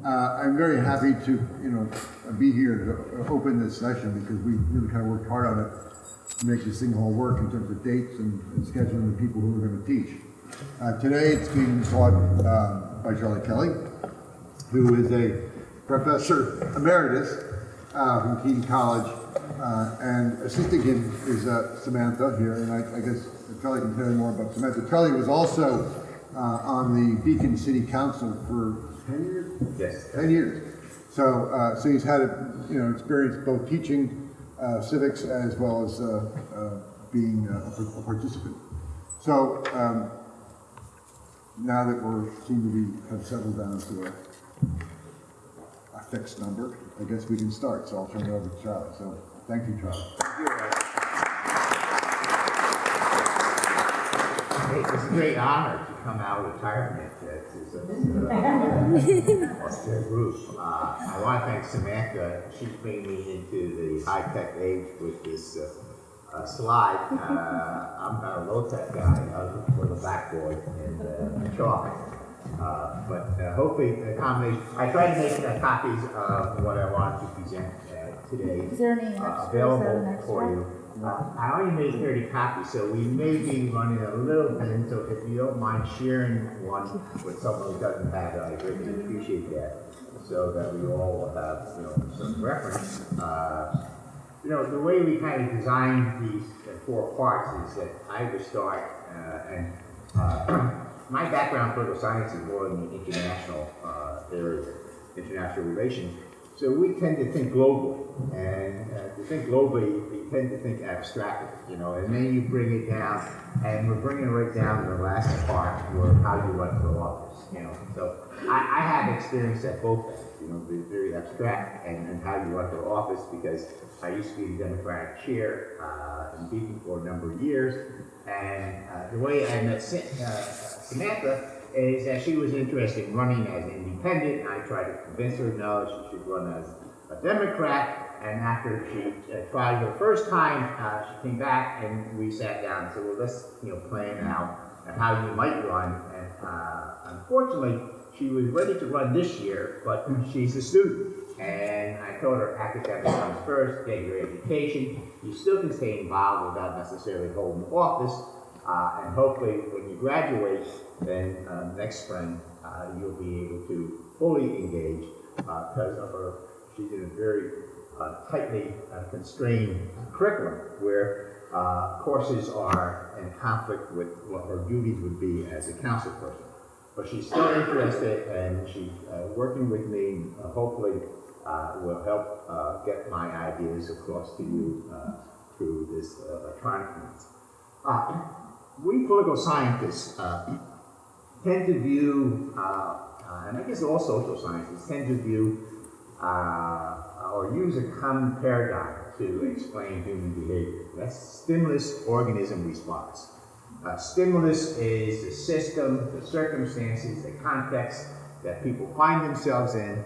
I'm very happy to, be here to open this session because we really kind of worked hard on it to make this thing all work in terms of dates and scheduling the people who are going to teach. Today it's being taught by Charlie Kelly, who is a professor emeritus from Keene College, and assisting him is Samantha here, and I guess Charlie can tell you more about Samantha. Charlie was also on the Beacon City Council for 10 years? Yes. 10 years. So he's had experience both teaching civics as well as being a participant. So now that we seem to have settled down to a fixed number, I guess we can start. So I'll turn it over to Charlie. So thank you, Charlie. Thank you. It's a great honor to come out of retirement to their group. I want to thank Samantha. She's bringing me into the high-tech age with this slide. I'm not a low-tech guy. I was looking for the blackboard and chalk. But hopefully, a combination. I tried to make copies of what I wanted to present today Is there any extra, available for you. I only made 30 copies, so we may be running a little bit. So if you don't mind sharing one with someone who doesn't have it, I greatly appreciate that, so that we all will have some reference. The way we kind of designed these four parts is that I would start and my background in political science is more in the international area, international relations. So we tend to think globally, and to think globally, we tend to think abstractly, and then you bring it down, and we're bringing it right down to the last part, where how you run for office, So I have experience at both ends, very abstract, and how you run for office, because I used to be the Democratic chair in Beacon for a number of years, and the way I met Samantha is that she was interested in running as an independent, and I tried to convince her, no, she should run as a Democrat, and after she tried the first time, she came back, and we sat down and said, well, let's plan out how you might run, and unfortunately, she was ready to run this year, but she's a student, and I told her academics comes first, get your education, you still can stay involved without necessarily holding office, and hopefully when you graduate, then next spring you'll be able to fully engage because of her. She's in a very tightly constrained curriculum where courses are in conflict with what her duties would be as a council person. But she's still interested, and she's working with me. Hopefully will help get my ideas across to you through this electronic means. We political scientists tend to view, and I guess all social sciences tend to view or use a common paradigm to explain human behavior. That's stimulus-organism response. Stimulus is the system, the circumstances, the context that people find themselves in.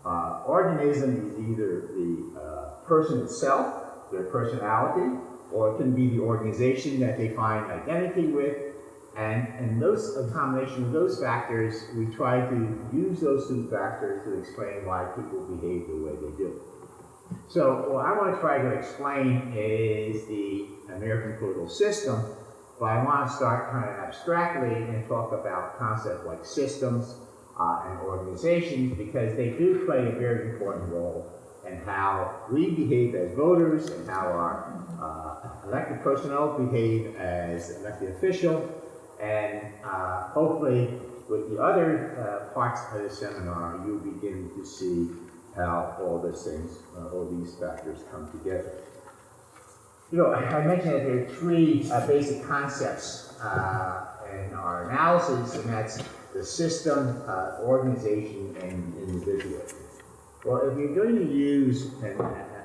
Organism is either the person itself, their personality, or it can be the organization that they find identity with. And a combination of those factors, we try to use those two factors to explain why people behave the way they do. So what I want to try to explain is the American political system, but I want to start kind of abstractly and talk about concepts like systems and organizations, because they do play a very important role in how we behave as voters and how our elected personnel behave as elected officials. And hopefully, with the other parts of the seminar, you'll begin to see how all these things, all these factors come together. I mentioned that there are three basic concepts in our analysis, and that's the system, organization, and individual. Well, if you're going to use an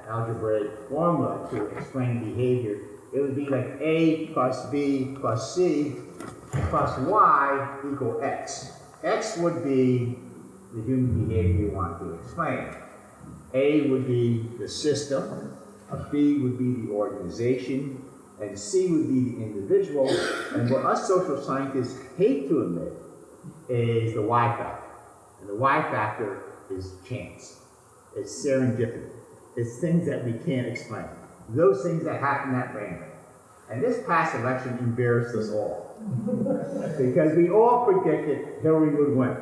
algebraic formula to explain behavior, it would be like A plus B plus C plus Y equal X. X would be the human behavior you want to explain. A would be the system, B would be the organization, and C would be the individual. And what us social scientists hate to admit is the Y factor. And the Y factor is chance. It's serendipity. It's things that we can't explain. Those things that happen at random. And this past election embarrassed us all. Because we all predicted Hillary would win.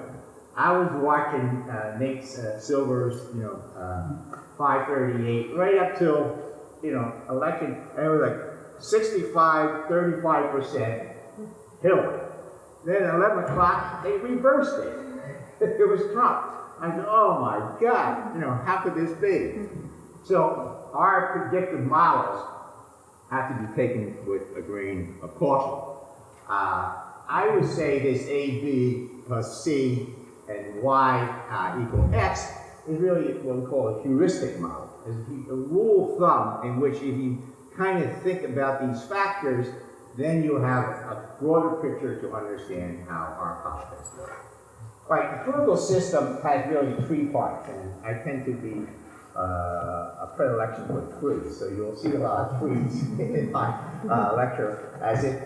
I was watching Nate Silver's, 538, right up till, election, and it was like 65, 35% Hillary. Then at 11 o'clock, they reversed it. It was Trump. I said, oh my God, how could this be? So our predictive models have to be taken with a grain of caution. I would say this A, B plus C and Y equal X is really what we call a heuristic model. It's a rule of thumb in which if you kind of think about these factors, then you'll have a broader picture to understand how our politics work. Right, the political system has really three parts, and I tend to be a predilection for threes, so you'll see a lot of threes in my lecture as if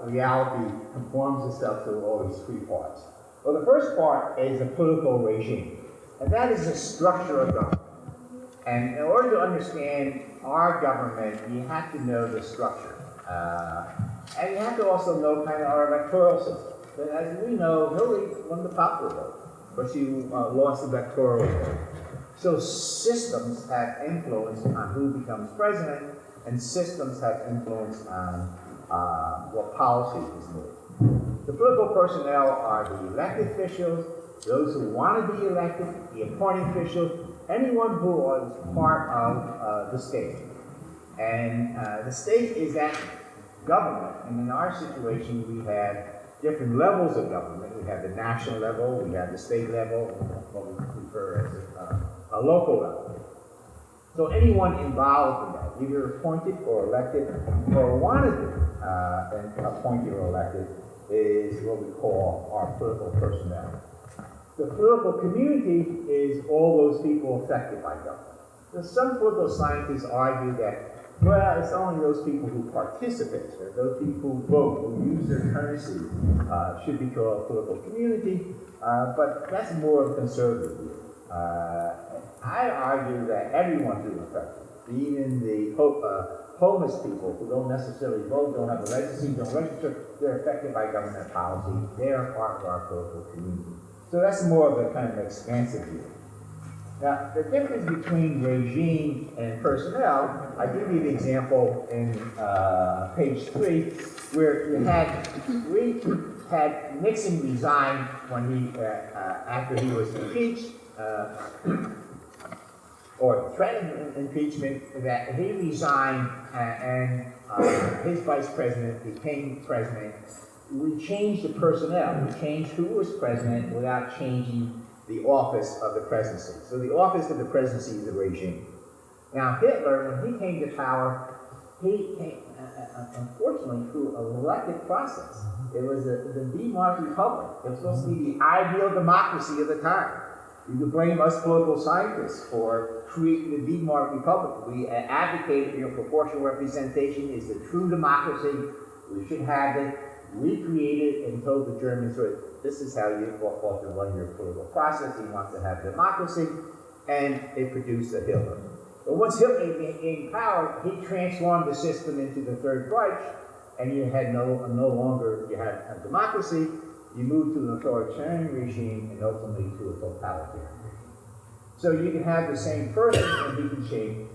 reality conforms itself to all these three parts. Well, the first part is the political regime, and that is the structure of government. And in order to understand our government, you have to know the structure. And you have to also know kind of our electoral system. But as we know, Hillary won the popular vote, but she lost the electoral vote. So systems have influence on who becomes president, and systems have influence on what policy is made. The political personnel are the elected officials, those who want to be elected, the appointing officials, anyone who is part of the state. And the state is that government, and in our situation we have different levels of government. We have the national level, we have the state level, what we refer as a local level. So anyone involved in that, either appointed or elected, or wanted to and appointed or elected, is what we call our political personnel. The political community is all those people affected by government. So some political scientists argue that, well, it's only those people who participate, or those people who vote, who use their currency, should be called political community, but that's more of a conservative view. I argue that everyone is affected, even the homeless people who don't necessarily vote, don't have a residency, don't register, they're affected by government policy. They are part of our political community. So that's more of a kind of expansive view. Now, the difference between regime and personnel, I give you the example in page 3, where we had Nixon resign when he, after he was impeached, or threatened impeachment, that he resigned and his vice president became president. We changed the personnel. We changed who was president without changing the office of the presidency. So the office of the presidency is the regime. Now Hitler, when he came to power, he came, unfortunately, through an elected process. It was the Weimar Republic. It was supposed to be the ideal democracy of the time. You could blame us political scientists for creating the Weimar Republic. We advocated, proportional representation is the true democracy. We should have it. We created and told the Germans, this is how you ought to run your political process. He wants to have democracy, and it produced a Hitler. But once Hitler gained power, he transformed the system into the Third Reich, and you had no longer you had a democracy. You moved to an authoritarian regime, and ultimately to a totalitarian regime. So you can have the same person, and we can change.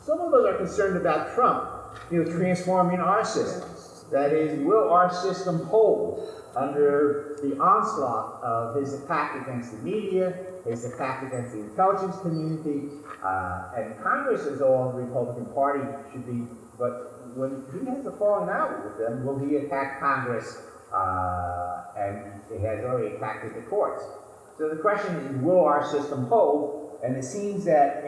Some of us are concerned about Trump, transforming our systems. That is, will our system hold under the onslaught of his attack against the media, his attack against the intelligence community, and Congress is all the Republican Party should be, but when he has a falling out with them, will he attack Congress, and he has already attacked the courts. So the question is, will our system hold? And it seems that,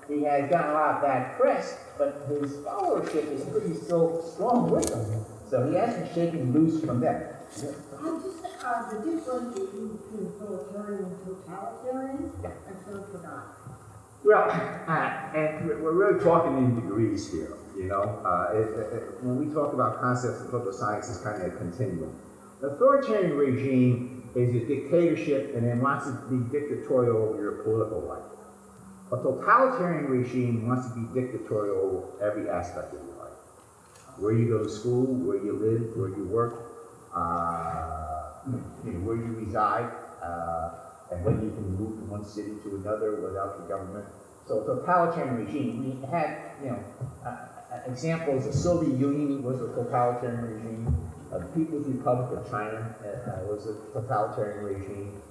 he has gotten a lot of bad press, but his followership is pretty still strong with him. So he hasn't shaken loose from them. The difference between authoritarian and totalitarian, I sort of forgot. Well, and we're really talking in degrees here, when we talk about concepts of political science, it's kind of a continuum. The authoritarian regime is a dictatorship and then wants to be dictatorial over your political life. A totalitarian regime wants to be dictatorial over every aspect of your life. Where you go to school, where you live, where you work, where you reside, and whether you can move from one city to another without the government. So a totalitarian regime. We had, examples. The Soviet Union was a totalitarian regime. The People's Republic of China was a totalitarian regime.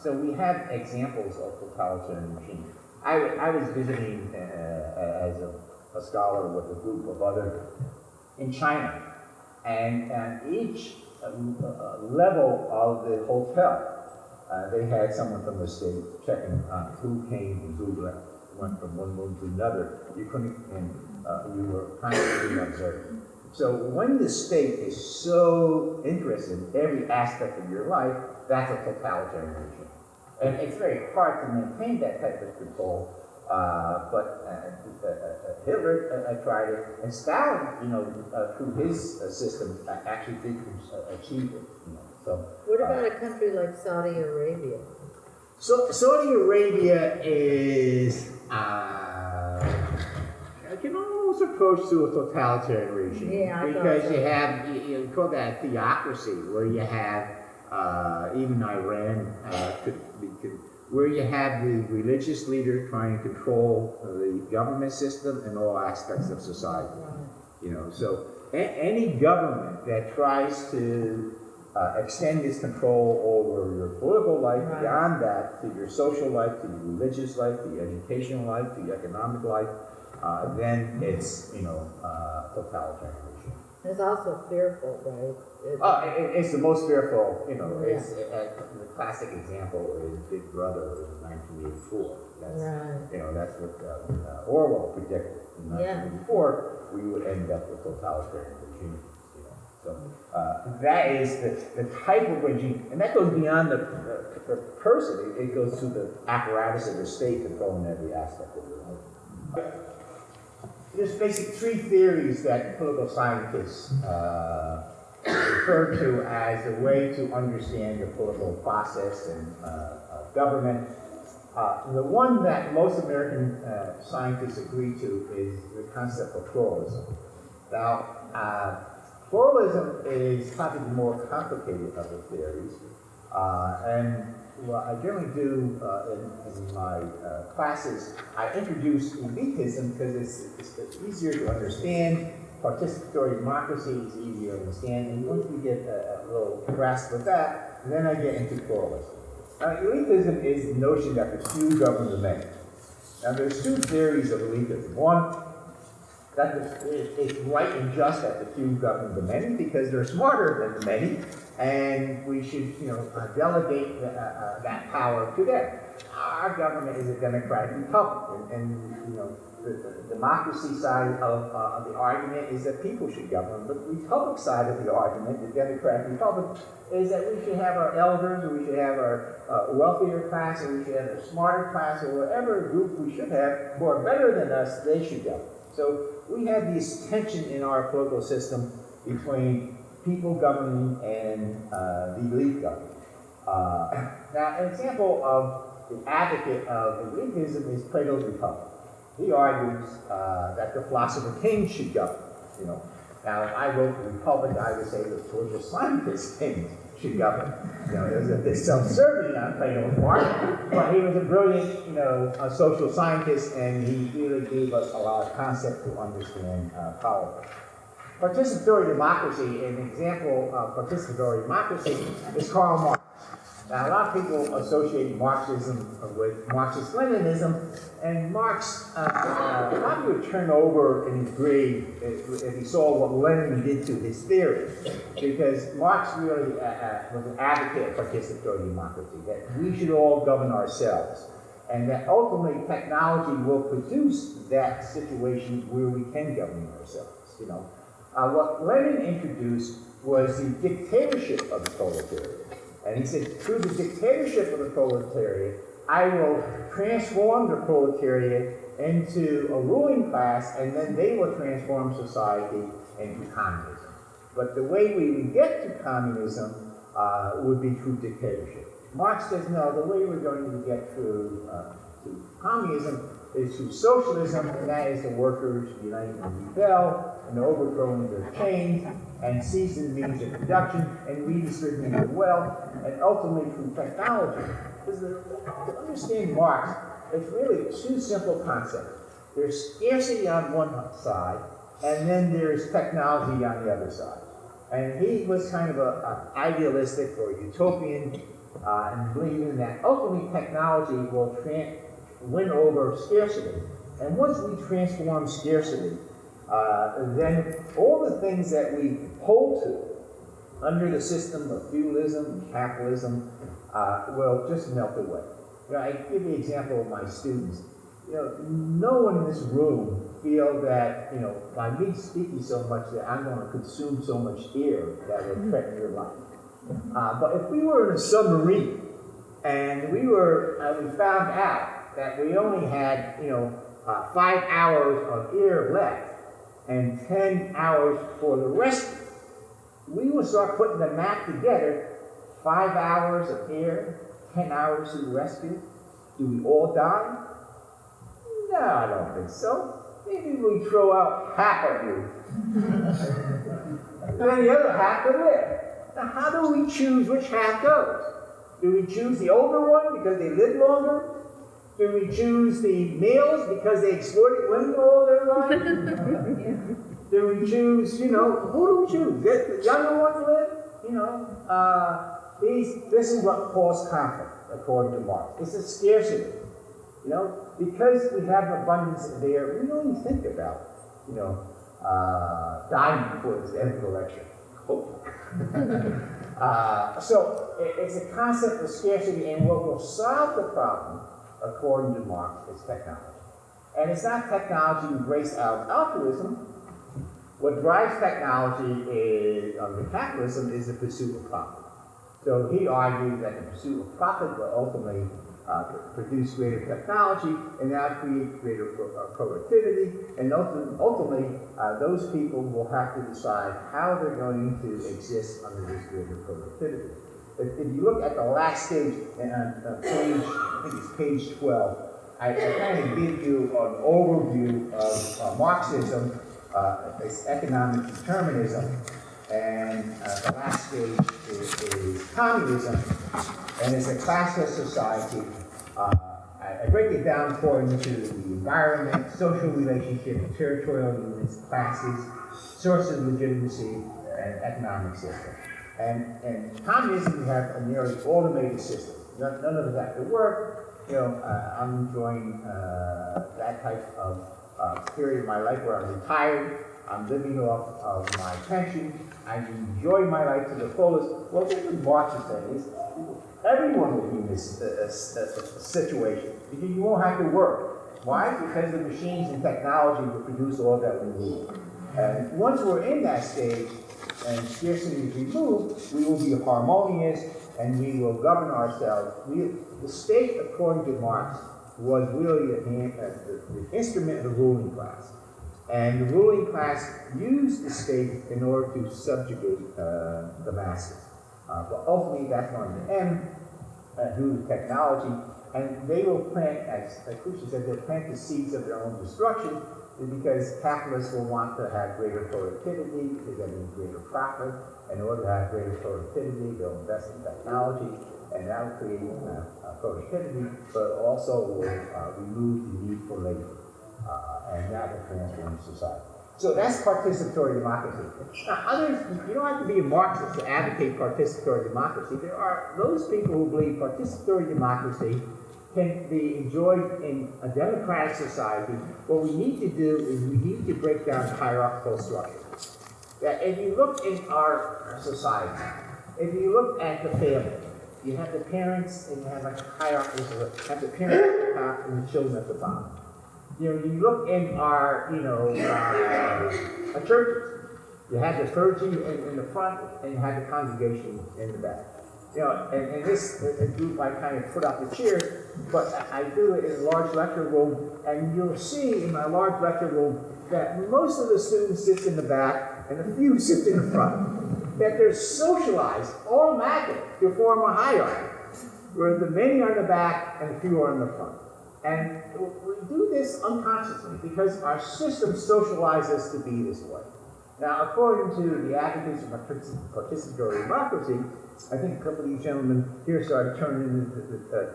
So we have examples of totalitarian regimes. I was visiting as a scholar with a group of others in China, and each level of the hotel, they had someone from the state checking who came and who left, went from one room to another. You couldn't, and you were constantly observed. So when the state is so interested in every aspect of your life, that's a totalitarian regime. And it's very hard to maintain that type of control, but Hitler tried it, and Stalin, through his system, actually did achieve it. So, what about a country like Saudi Arabia? So Saudi Arabia is, almost approach to a totalitarian regime. Yeah, because you have, you call that theocracy, where you have, even Iran where you have the religious leader trying to control the government system and all aspects of society. So any government that tries to extend its control over your political life, beyond that, to your social life, to your religious life, to your educational life, to your economic life, then it's, totalitarian regime. It's also fearful, right? It's the most fearful, it's, the classic example is Big Brother in 1984. That's what Orwell predicted. In 1984, we would end up with totalitarian regime. So that is the type of regime, and that goes beyond the person. It goes to the apparatus of the state controlling every aspect of your life. There's basically three theories that political scientists refer to as a way to understand the political process and government. The one that most American scientists agree to is the concept of pluralism. Now, pluralism is probably the more complicated of the theories, and what I generally do in my classes, I introduce elitism because it's easier to understand. Participatory democracy is easier to understand, and once we get a little grasp of that, then I get into pluralism. Elitism is the notion that the few govern the many. Now, there's two theories of elitism. One, that it's right and just that the few govern the many because they're smarter than the many, and we should, delegate that power to them. Our government is a democratic republic, and the democracy side of the argument is that people should govern. But the republic side of the argument, the democratic republic, is that we should have our elders, or we should have our wealthier class, or we should have a smarter class, or whatever group we should have who are better than us, they should govern. So we have this tension in our political system between people governing and the elite governing. Now, an example of the advocate of elitism is Plato's Republic. He argues that the philosopher kings should govern. Now, if I wrote the Republic, I would say the social scientist kings should govern. There's a bit self-serving on Plato's part, but he was a brilliant, a social scientist, and he really gave us a lot of concepts to understand power. Participatory democracy, an example of participatory democracy is Karl Marx. Now, a lot of people associate Marxism with Marxist-Leninism, and Marx probably would turn over in his grave if he saw what Lenin did to his theory, because Marx really was an advocate of participatory democracy, that we should all govern ourselves, and that ultimately technology will produce that situation where we can govern ourselves. What Lenin introduced was the dictatorship of the proletariat. And he said, through the dictatorship of the proletariat, I will transform the proletariat into a ruling class, and then they will transform society into communism. But the way we get to communism would be true dictatorship. Marx says, no, the way we're going to get through to communism is through socialism, and that is the workers uniting to rebel and overthrowing their chains and seizing the means of production and redistributing the wealth, and ultimately through technology. To understand Marx, it's really two simple concepts. There's scarcity on one side, and then there's technology on the other side. And he was kind of an idealistic or utopian and believing that ultimately technology will win over scarcity. And once we transform scarcity, then all the things that we hold to under the system of feudalism, capitalism, will just melt away. I give you an example of my students. No one in this room feel that, by me speaking so much that I'm going to consume so much air that will threaten your life. But if we were in a submarine and we found out that we only had, 5 hours of air left and 10 hours for the rescue, we would start putting the map together. 5 hours of air, 10 hours to the rescue. Do we all die? No, I don't think so. Maybe we throw out half of you. And then the other half will live. Now, how do we choose which half goes? Do we choose the older one because they live longer? Do we choose the males because they exploited women all their lives? Do we choose, who do we choose? The younger ones live? This is what caused conflict, according to Marx. It's a scarcity. Because we have an abundance of air, we don't even think about, dying before this end of the lecture. So it's a concept of scarcity, and what will solve the problem, according to Marx, is technology. And it's not technology embraced out of altruism. What drives technology under capitalism is the pursuit of profit. So he argues that the pursuit of profit will ultimately produce greater technology and that create greater productivity, and ultimately those people will have to decide how they're going to exist under this greater productivity. If you look at the last stage on page, I think it's page 12, I kind of give you an overview of Marxism, its economic determinism, and the last stage is communism, and it's a classless society. I break it down according to the environment, social relationship, territorial units, classes, sources of legitimacy, and economic system. And communism, we have a nearly automated system. None of that to work. I'm enjoying that type of period of my life where I'm retired. I'm living off of my pension. I enjoy my life to the fullest. Well, what Marx is saying is everyone will be in this situation because you won't have to work. Why? Because the machines and technology will produce all that we need. And once we're in that stage and scarcity is removed, we will be harmonious and we will govern ourselves. The state, according to Marx, was really the instrument of the ruling class. And the ruling class used the state in order to subjugate the masses. But ultimately, that's going to end due to technology. And they will plant, as Khrushchev said, they'll plant the seeds of their own destruction because capitalists will want to have greater productivity because that means greater profit. In order to have greater productivity, they'll invest in technology, and that will create productivity, but also will remove the need for labor. And that will transform society. So that's participatory democracy. Now, others, you don't have to be a Marxist to advocate participatory democracy. There are those people who believe participatory democracy can be enjoyed in a democratic society. What we need to do is we need to break down hierarchical structure. That if you look in our society, if you look at the family, you have the parents and you have a hierarchy. You have the parents at the top and the children at the bottom. You look in our, churches. You have the clergy in the front, and you have the congregation in the back. And this group I kind of put out the chair, but I do it in a large lecture room, and you'll see in my large lecture room that most of the students sit in the back, and a few sit in the front. that they're socialized automatically to form a hierarchy, where the many are in the back and the few are in the front. And we do this unconsciously because our system socializes us to be this way. Now, according to the advocates of participatory democracy, I think a couple of these gentlemen here started turning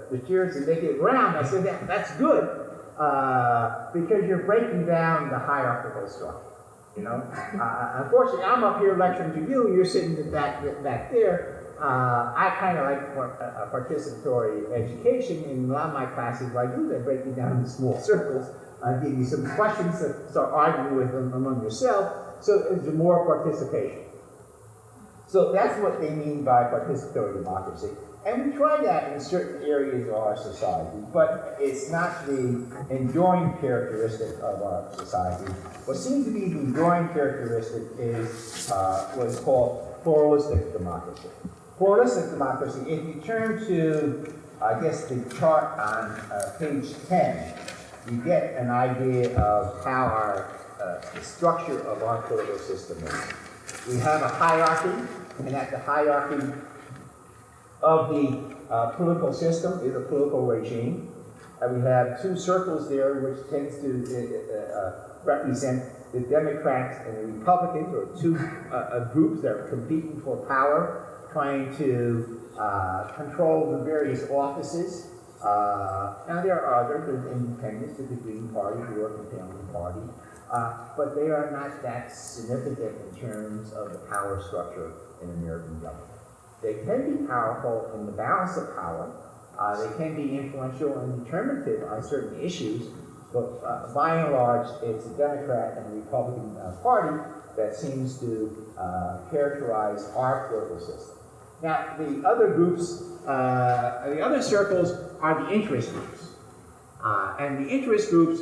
the chairs and making it round. I said, that's good, because you're breaking down the hierarchical structure. You know, unfortunately, I'm up here lecturing to you. You're sitting back there. I kind of like participatory education. In a lot of my classes, like you, they break you down into small circles. I give you some questions to start arguing with them among yourself. So it's more participation. So that's what they mean by participatory democracy. And we try that in certain areas of our society, but it's not the enduring characteristic of our society. What seems to be the enduring characteristic is what's called pluralistic democracy. Pluralistic democracy, if you turn to, I guess, the chart on page 10, you get an idea of how the structure of our political system is. We have a hierarchy, and at the hierarchy of the political system is a political regime. We have two circles there, which tends to represent the Democrats and the Republicans, or two groups that are competing for power, trying to control the various offices. Now there are others, there's independents, the Green Party, the Working Family Party, but they are not that significant in terms of the power structure in American government. They can be powerful in the balance of power. They can be influential and determinative on certain issues, but by and large, it's the Democrat and the Republican Party that seems to characterize our political system. Now, the other groups, the other circles are the interest groups. And the interest groups,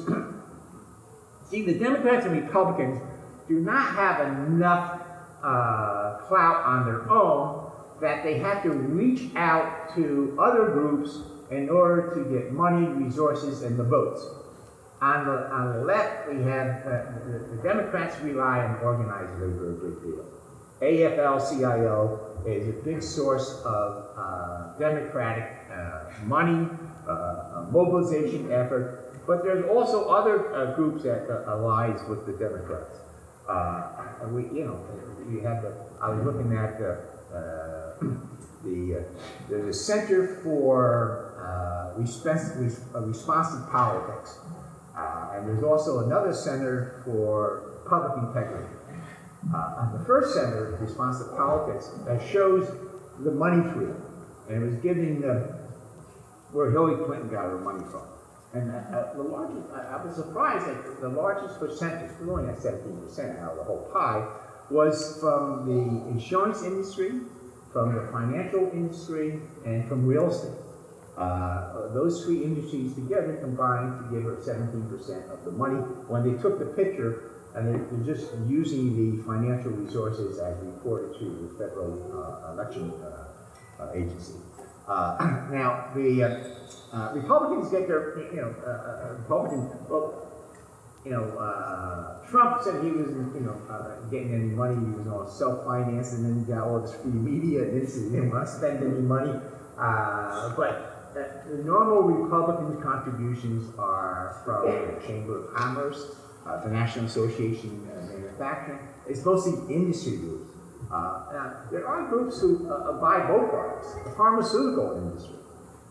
see, the Democrats and Republicans do not have enough clout on their own that they have to reach out to other groups in order to get money, resources, and the votes. On the left, we have the Democrats rely on organized labor a great deal. AFL-CIO is a big source of Democratic money, mobilization effort, but there's also other groups that allies with the Democrats. I was looking at the Center for Responsive Politics, and there's also another Center for Public Integrity. The first Center, Responsive Politics, shows the money tree, and it was giving where Hillary Clinton got her money from. And the largest, I was surprised that the largest percentage, we're only at 17% out of the whole pie, was from the insurance industry, from the financial industry, and from real estate. Those three industries together combined to give her 17% of the money. When they took the picture, and they're just using the financial resources as reported to the Federal Election Agency. Now, the Republicans get their, Trump said he wasn't, getting any money. He was all self-financed, and then he got all this free media, and he didn't want to spend any money. But the normal Republican contributions are from the Chamber of Commerce, the National Association of Manufacturing. It's mostly industry groups. Now, there are groups who buy both parties. The pharmaceutical industry.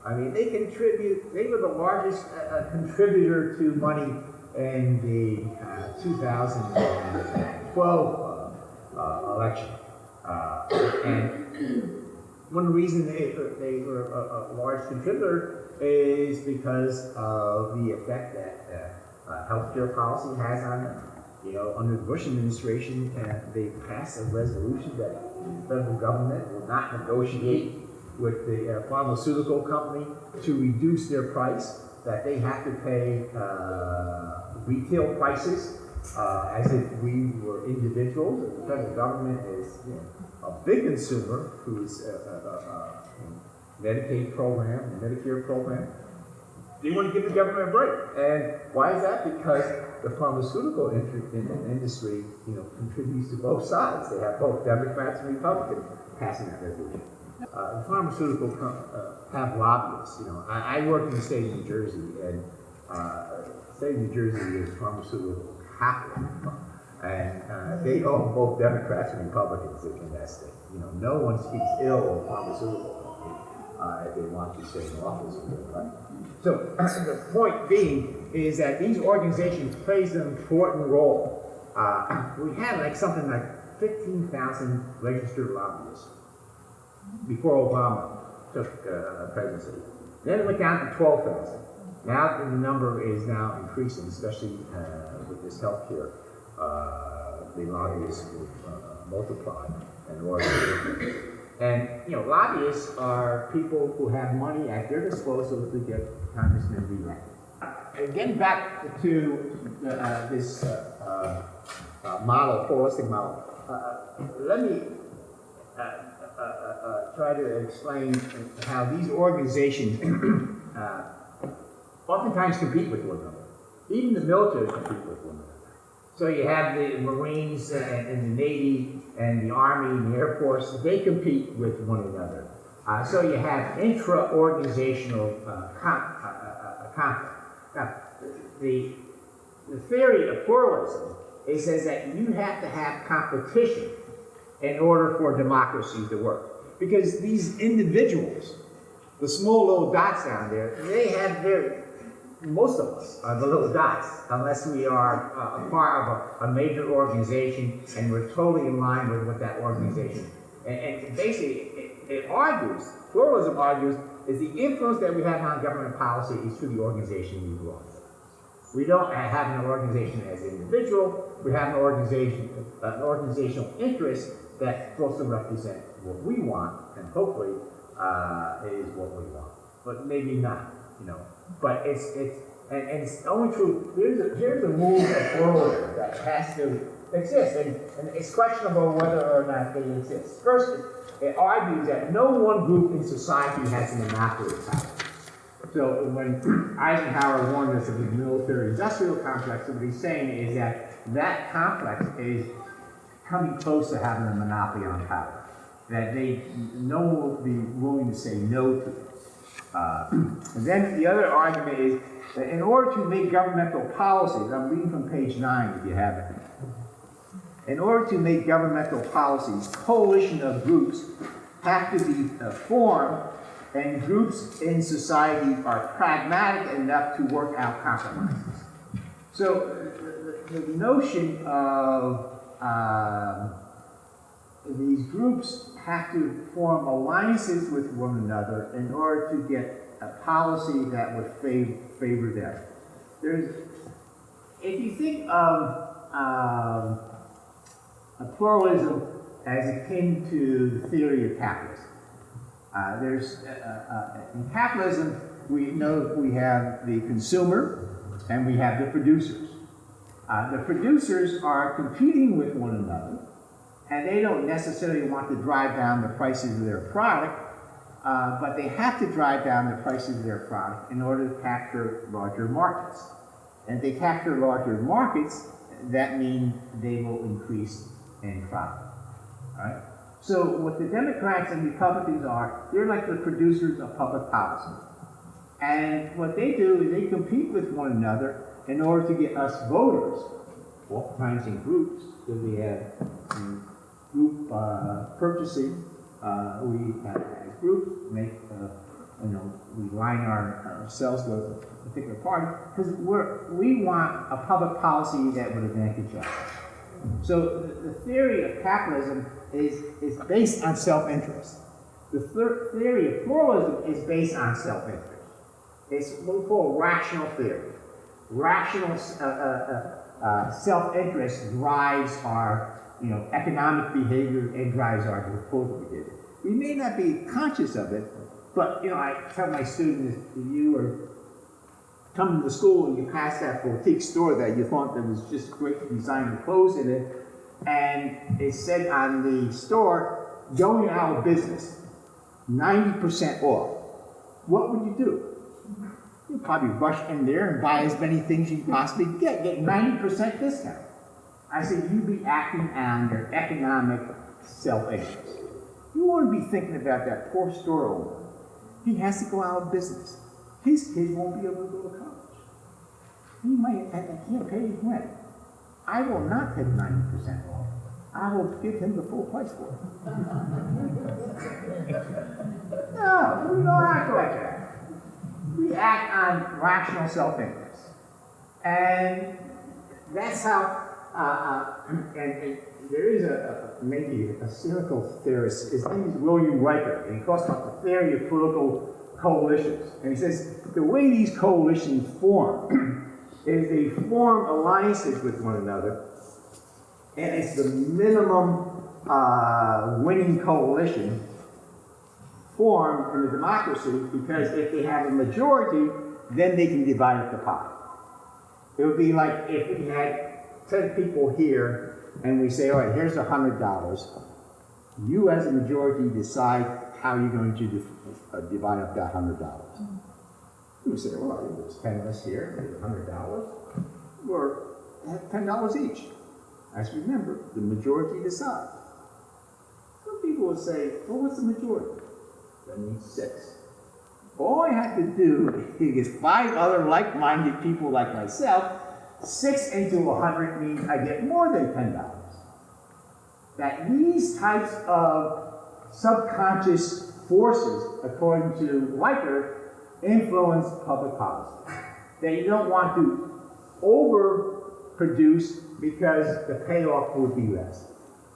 I mean, they contribute, they were the largest contributor to money in the 2012 election. And one reason they were a large contributor is because of the effect that healthcare policy has on them. Under the Bush administration, they passed a resolution that the federal government will not negotiate with the pharmaceutical company to reduce their price, that they have to pay retail prices as if we were individuals. The federal government is a big consumer whose Medicaid program, the Medicare program. They want to give the government a break. And why is that? Because the pharmaceutical industry, contributes to both sides. They have both Democrats and Republicans passing that resolution. The pharmaceutical have lobbyists. I work in the state of New Jersey, and the state of New Jersey is pharmaceutical capital, and they own both Democrats and Republicans in that state. No one speaks ill of pharmaceutical if they want to stay in office. Right? So the point being is that these organizations plays an important role. We had something like 15,000 registered lobbyists before Obama took presidency. Then it went down to 12,000. Now the number is now increasing, especially with this healthcare. The lobbyists will multiply in order to. And lobbyists are people who have money at their disposal to get congressmen reelected. Getting back to this model, pluralistic model, let me try to explain how these organizations oftentimes compete with one another. Even the military compete with one another. So you have the Marines and the Navy and the Army and the Air Force. They compete with one another. So you have intra-organizational conflict. Now, the theory of pluralism, it says that you have to have competition in order for democracy to work. Because these individuals, the small little dots down there, they have most of us are the little dots, unless we are a part of a major organization and we're totally in line with what that organization. And basically, it argues, pluralism argues, is the influence that we have on government policy is through the organization we belong to. We don't have an organization as an individual, we have an organizational interest that supposed to represent what we want, and hopefully it is what we want, but maybe not, But it's only true. Here's a rule of pluralism that has to exist, and it's questionable whether or not they exist. First, it argues that no one group in society has a monopoly of power. So when Eisenhower warned us of the military-industrial complex, what he's saying is that complex is coming close to having a monopoly on power. That no one will be willing to say no to it. And then the other argument is that in order to make governmental policies, I'm reading from page 9 if you have it. In order to make governmental policies, coalition of groups have to be formed, and groups in society are pragmatic enough to work out compromises. So the notion of these groups have to form alliances with one another in order to get a policy that would favor them. If you think of a pluralism as akin to the theory of capitalism, in capitalism we know we have the consumer and we have the producers. The producers are competing with one another, and they don't necessarily want to drive down the prices of their product, but they have to drive down the prices of their product in order to capture larger markets. And if they capture larger markets, that means they will increase in profit. Right? So what the Democrats and Republicans are, they're like the producers of public policy. And what they do is they compete with one another in order to get us voters, oftentimes in groups, because we have group purchasing. We have groups make, we line ourselves with a particular party because we want a public policy that would advantage us. So the theory of capitalism is based on self-interest. The theory of pluralism is based on self-interest. It's what we call rational theory. Rational self-interest drives our economic behavior and drives our political behavior. We may not be conscious of it, but I tell my students, if you were coming to school and you passed that boutique store that you thought there was just great designer clothes in it, and it said on the store, going out of business, 90% off, what would you do? You'll probably rush in there and buy as many things you possibly get 90% discount. I said, you be acting on your economic self-interest. You want to be thinking about that poor store owner. He has to go out of business. His kids won't be able to go to college. He can't pay his rent. I will not take 90% off. I will give him the full price for it. No, we don't act like that. We act on rational self-interest. And that's how, and there is maybe a cynical theorist, his name is William Riker, and he talks about the theory of political coalitions. And he says the way these coalitions form is they form alliances with one another, and it's the minimum winning coalition formed in a democracy, because if they have a majority, then they can divide up the pie. It would be like if we had 10 people here, and we say, all right, here's $100. You as a majority decide how you're going to divide up that $100. You would say, well, there's 10 of us here, there's $100. We're at $10 each. As remember, the majority decides. Some people would say, well, what's the majority? That means 6. All I have to do is get 5 other like-minded people like myself. 6 into 100 means I get more than $10. That these types of subconscious forces, according to Riker, influence public policy. They don't want to overproduce because the payoff would be less.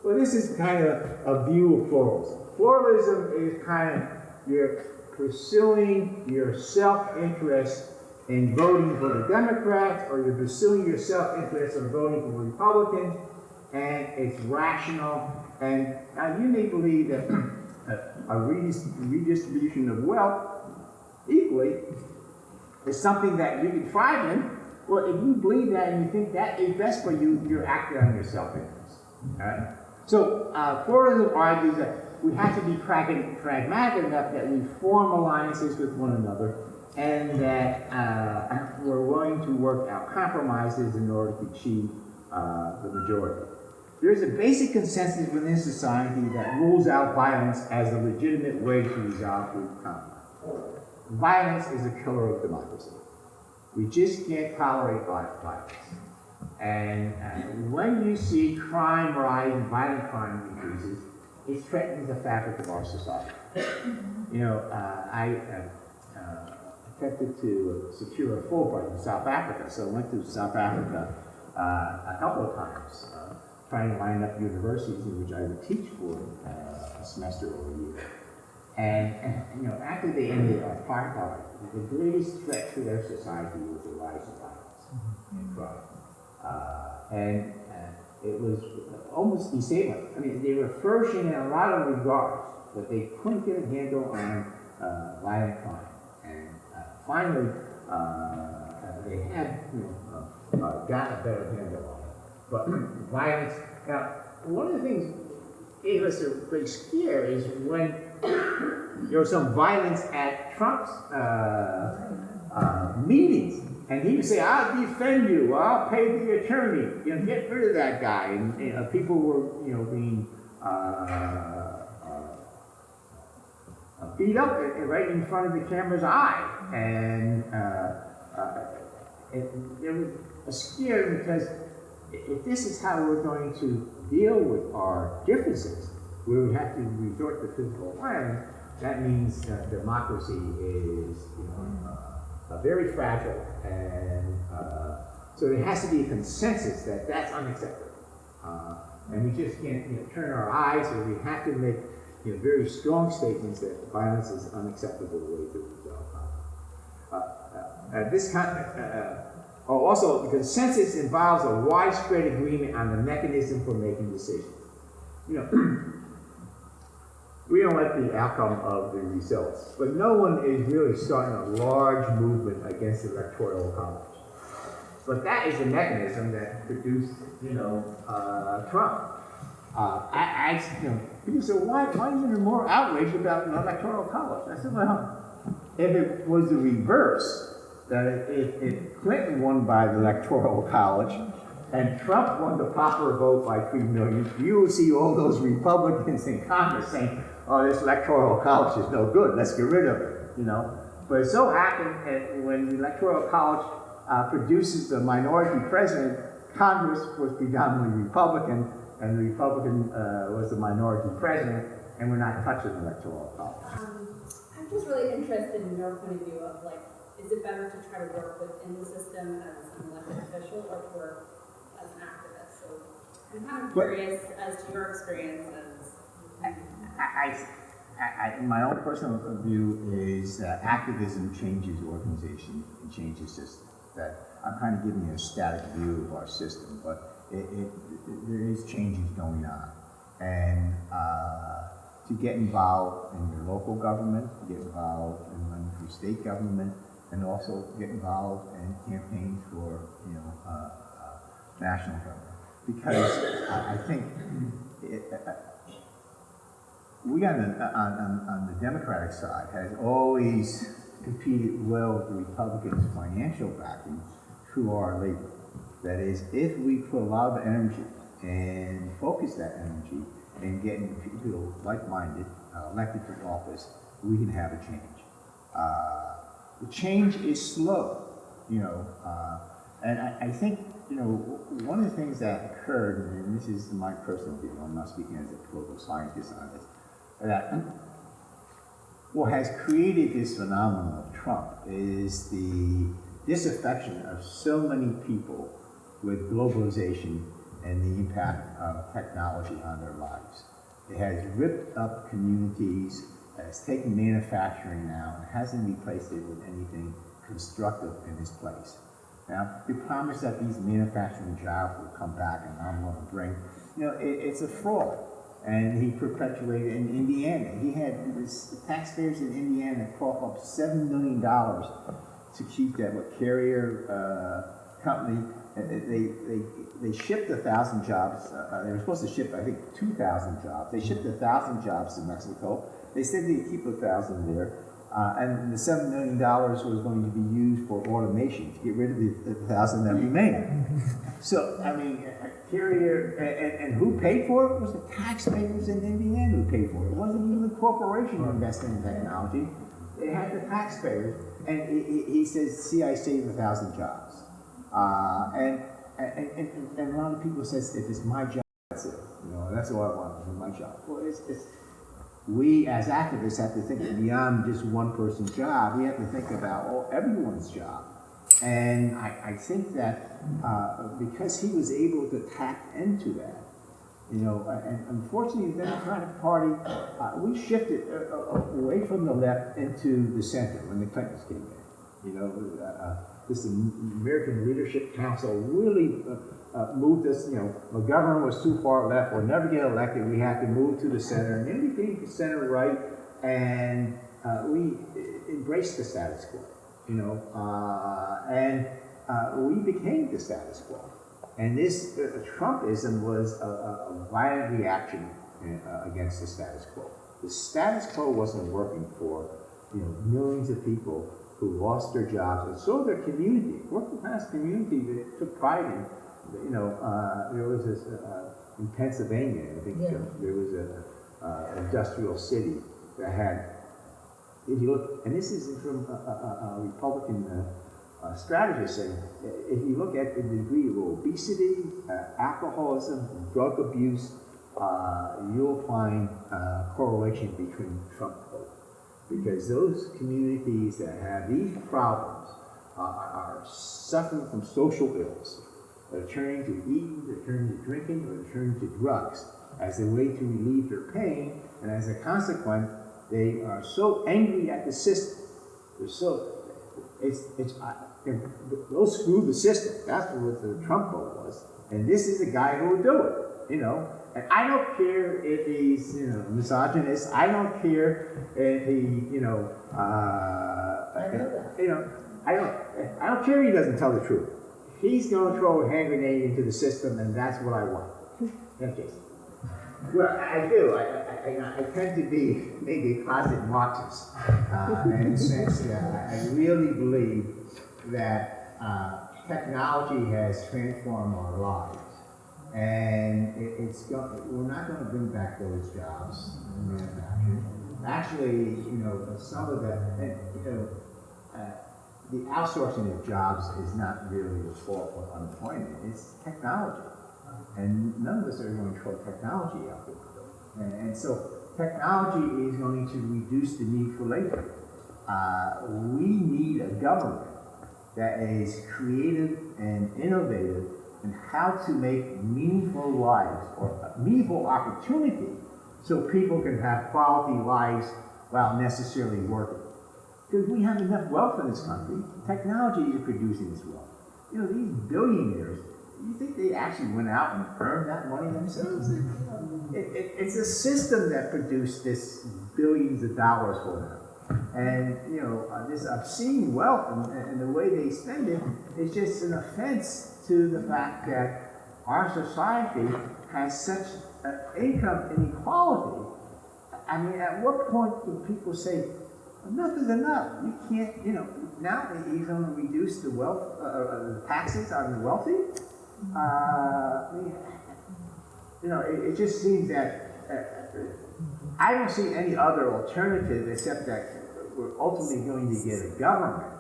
Well, this is kind of a view of pluralism. Pluralism is kind of you're pursuing your self-interest in voting for the Democrats, or you're pursuing your self-interest in voting for Republicans, and it's rational. And now you may believe that a redistribution of wealth equally is something that you can thrive in. Well, if you believe that and you think that is best for you, you're acting on your self-interest. All right? So pluralism argues that we have to be pragmatic enough that we form alliances with one another, and that we're willing to work out compromises in order to achieve the majority. There's a basic consensus within society that rules out violence as a legitimate way to resolve conflict. Violence is a killer of democracy. We just can't tolerate violence. And when you see crime rise and violent crime increases, it threatens the fabric of our society. You know, I attempted to secure a Fulbright in South Africa, so I went to South Africa a couple of times, trying to line up universities in which I would teach for a semester or a year. And you know, after they ended apartheid, the greatest threat to their society was the rise of violence and crime. And it was almost disabling. I mean, they were flourishing in a lot of regards, but they couldn't get a handle on violent crime. And finally, they had got a better handle on it. But violence. Now, one of the things that gave us a great scare is when there was some violence at Trump's meetings, and he would say, "I'll defend you. I'll pay the attorney. You know, get rid of that guy." And people were, you know, being beat up right in front of the camera's eye, and there was a scare because if this is how we're going to deal with our differences, where we have to resort to physical violence, that means democracy is, you know, very fragile, and so there has to be a consensus that that's unacceptable, and we just can't, you know, turn our eyes, or we have to make, you know, very strong statements that violence is an unacceptable way to resolve conflict. Also, the consensus involves a widespread agreement on the mechanism for making decisions. You know, we don't like the outcome of the results, but no one is really starting a large movement against the electoral college. But that is the mechanism that produced, you know, Trump. You know, people say, why isn't there more outrage about an electoral college? I said, well, if it was the reverse, that if Clinton won by the Electoral College and Trump won the popular vote by 3 million, you will see all those Republicans in Congress saying, oh, this Electoral College is no good, let's get rid of it, you know. But it so happened that when the Electoral College produces the minority president, Congress was predominantly Republican, and the Republican was the minority president, and we're not touching the Electoral College. I'm just really interested in your point of view of like, is it better to try to work within the system as an elected official or to work as an activist? So I'm kind of curious as to your experience as. My own personal view is that activism changes organization and changes system. That I'm kind of giving you a static view of our system, but there is changes going on. And to get involved in your local government, to get involved in running for state government, and also get involved in campaigns for national government. Because I think we on the Democratic side has always competed well with the Republicans' financial backing through our labor. That is, if we put a lot of energy and focus that energy in getting people like-minded elected to office, we can have a change. The change is slow, you know, and I think, you know, one of the things that occurred, and this is my personal view, I'm not speaking as a political scientist on this, that what has created this phenomenon of Trump is the disaffection of so many people with globalization and the impact of technology on their lives. It has ripped up communities, has taken manufacturing now, and hasn't replaced it with anything constructive in its place. Now, he promised that these manufacturing jobs will come back and I'm going to bring, you know, it's a fraud. And he perpetuated in Indiana. He had the taxpayers in Indiana cough up $7 million to keep that carrier company. They shipped 1,000 jobs. They were supposed to ship, I think, 2,000 jobs. They shipped 1,000 jobs to Mexico. They said they'd keep 1,000 there. And the $7 million was going to be used for automation to get rid of the 1,000 that remained. So, I mean, carrier, and who paid for it? It was the taxpayers in Indiana who paid for it. It wasn't even the corporation investing in technology. It had the taxpayers. And he says, see, I saved 1,000 jobs. And a lot of people says, if it's my job, that's it. You know, that's all I want, is my job. Well, we as activists have to think beyond just one person's job. We have to think about everyone's job. And I think that because he was able to tap into that, you know, and unfortunately the Democratic Party, we shifted away from the left into the center when the Clintons came in. You know, this American Leadership Council really moved us, you know, the government was too far left, we'll never get elected, we had to move to the center, and then we came to center right, and we embraced the status quo, you know, and we became the status quo. And this Trumpism was a violent reaction against the status quo. The status quo wasn't working for, you know, millions of people who lost their jobs, and so their community, working class community that took pride in. You know, there was this in Pennsylvania. I think there was an industrial city that had. If you look, and this is from a Republican strategist saying, if you look at the degree of obesity, alcoholism, drug abuse, you'll find a correlation between Trump vote. Because those communities that have these problems are suffering from social ills. They're turning to eating, they're turning to drinking, or they're turning to drugs as a way to relieve their pain, and as a consequence, they are so angry at the system. They're so, they'll screw the system. That's what the Trump vote was. And this is a guy who will do it, you know. And I don't care if he's, you know, misogynist. I don't care if he, you know, you know, I don't care if he doesn't tell the truth. He's going to throw a hand grenade into the system, and that's what I want. Okay. Well, I do. I tend to be maybe a closet Marxist in the sense that I really believe that technology has transformed our lives, and we're not going to bring back those jobs in manufacturing. Actually, some of the outsourcing of jobs is not really the fault of unemployment. It's technology, and none of us are going to throw technology out the window. And so technology is going to reduce the need for labor. We need a government that is creative and innovative in how to make meaningful lives or meaningful opportunity so people can have quality lives while necessarily working. Because we have enough wealth in this country. Technology is producing this wealth. These billionaires, you think they actually went out and earned that money themselves? It's a system that produced this billions of dollars for them. And, this obscene wealth and the way they spend it is just an offense to the fact that our society has such income inequality. I mean, at what point do people say, enough is enough? You can't, now he's going to reduce the wealth, taxes on the wealthy? It just seems that I don't see any other alternative except that we're ultimately going to get a government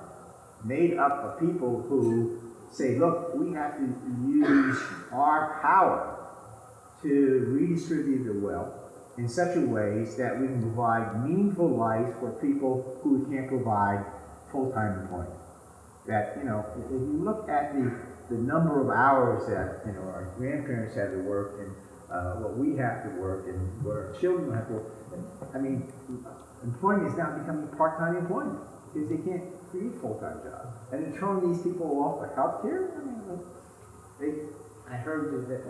made up of people who say, look, we have to use our power to redistribute the wealth in such a ways that we can provide meaningful life for people who can't provide full-time employment. That, if you look at the number of hours that, our grandparents had to work and what we have to work and what our children have to work, I mean, employment is now becoming part-time employment because they can't create full-time jobs. And they're throwing these people off for health care. I heard that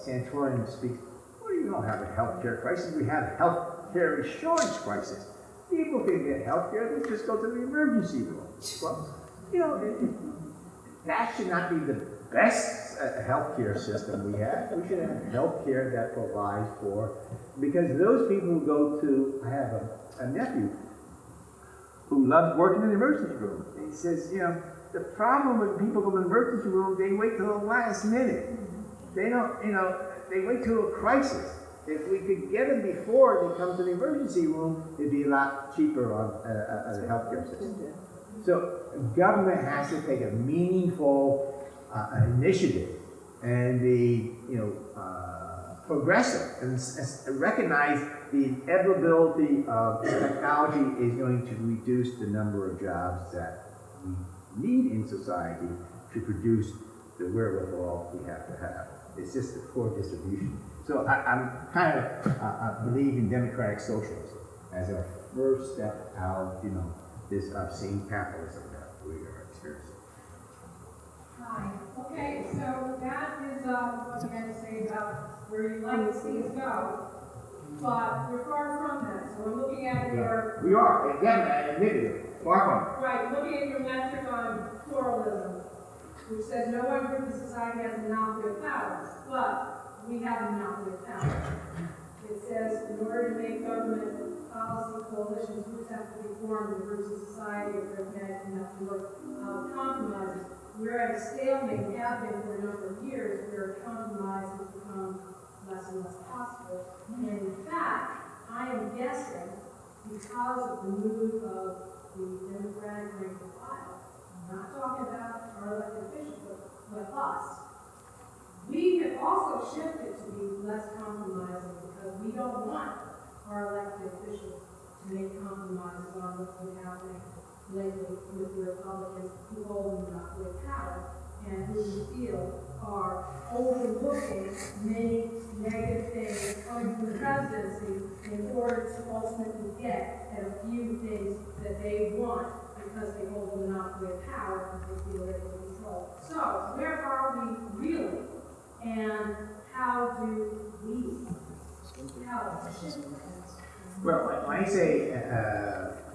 Santorum speak, we don't have a health care crisis, we have a health care insurance crisis. People can get health care, they just go to the emergency room. Well, that should not be the best health care system we have. We should have health care that provides for, because those people who go to, I have a nephew who loves working in the emergency room. He says, the problem with people go to the emergency room, they wait till the last minute. They don't, they wait till a crisis. If we could get them before they come to the emergency room, it'd be a lot cheaper on the healthcare system. So government has to take a meaningful initiative and be, progressive and recognize the inevitability of technology is going to reduce the number of jobs that we need in society to produce the wherewithal we have to have. It's just the poor distribution. So I'm kind of believe in democratic socialism as a first step out of, this obscene capitalism that we are experiencing. Hi. Okay, so that is what you had to say about where you'd like to see us go. But we're far from that. So we're looking at your... We are, again, I admit it, far from. Right, looking at your metric on pluralism, which says no one group in society has a monopoly of power, but we have a monopoly of power. It says in order to make government policy coalitions, groups have to be formed, and groups in society are pragmatic enough to work compromises. We're at a stalemate, we have been for a number of years, where compromises become less and less possible. And in fact, I am guessing, because of the move of the Democratic rank and file, I'm not talking about our elected officials, but us, we have also shifted to be less compromising because we don't want our elected officials to make compromises on what's been happening lately with the Republicans who hold monopoly power and who we feel are overlooking many negative things coming from the presidency in order to ultimately get at a few things that they want because they hold a monopoly of power and they feel they can control. So, where are we really? And how do we help shift this? Well, when I say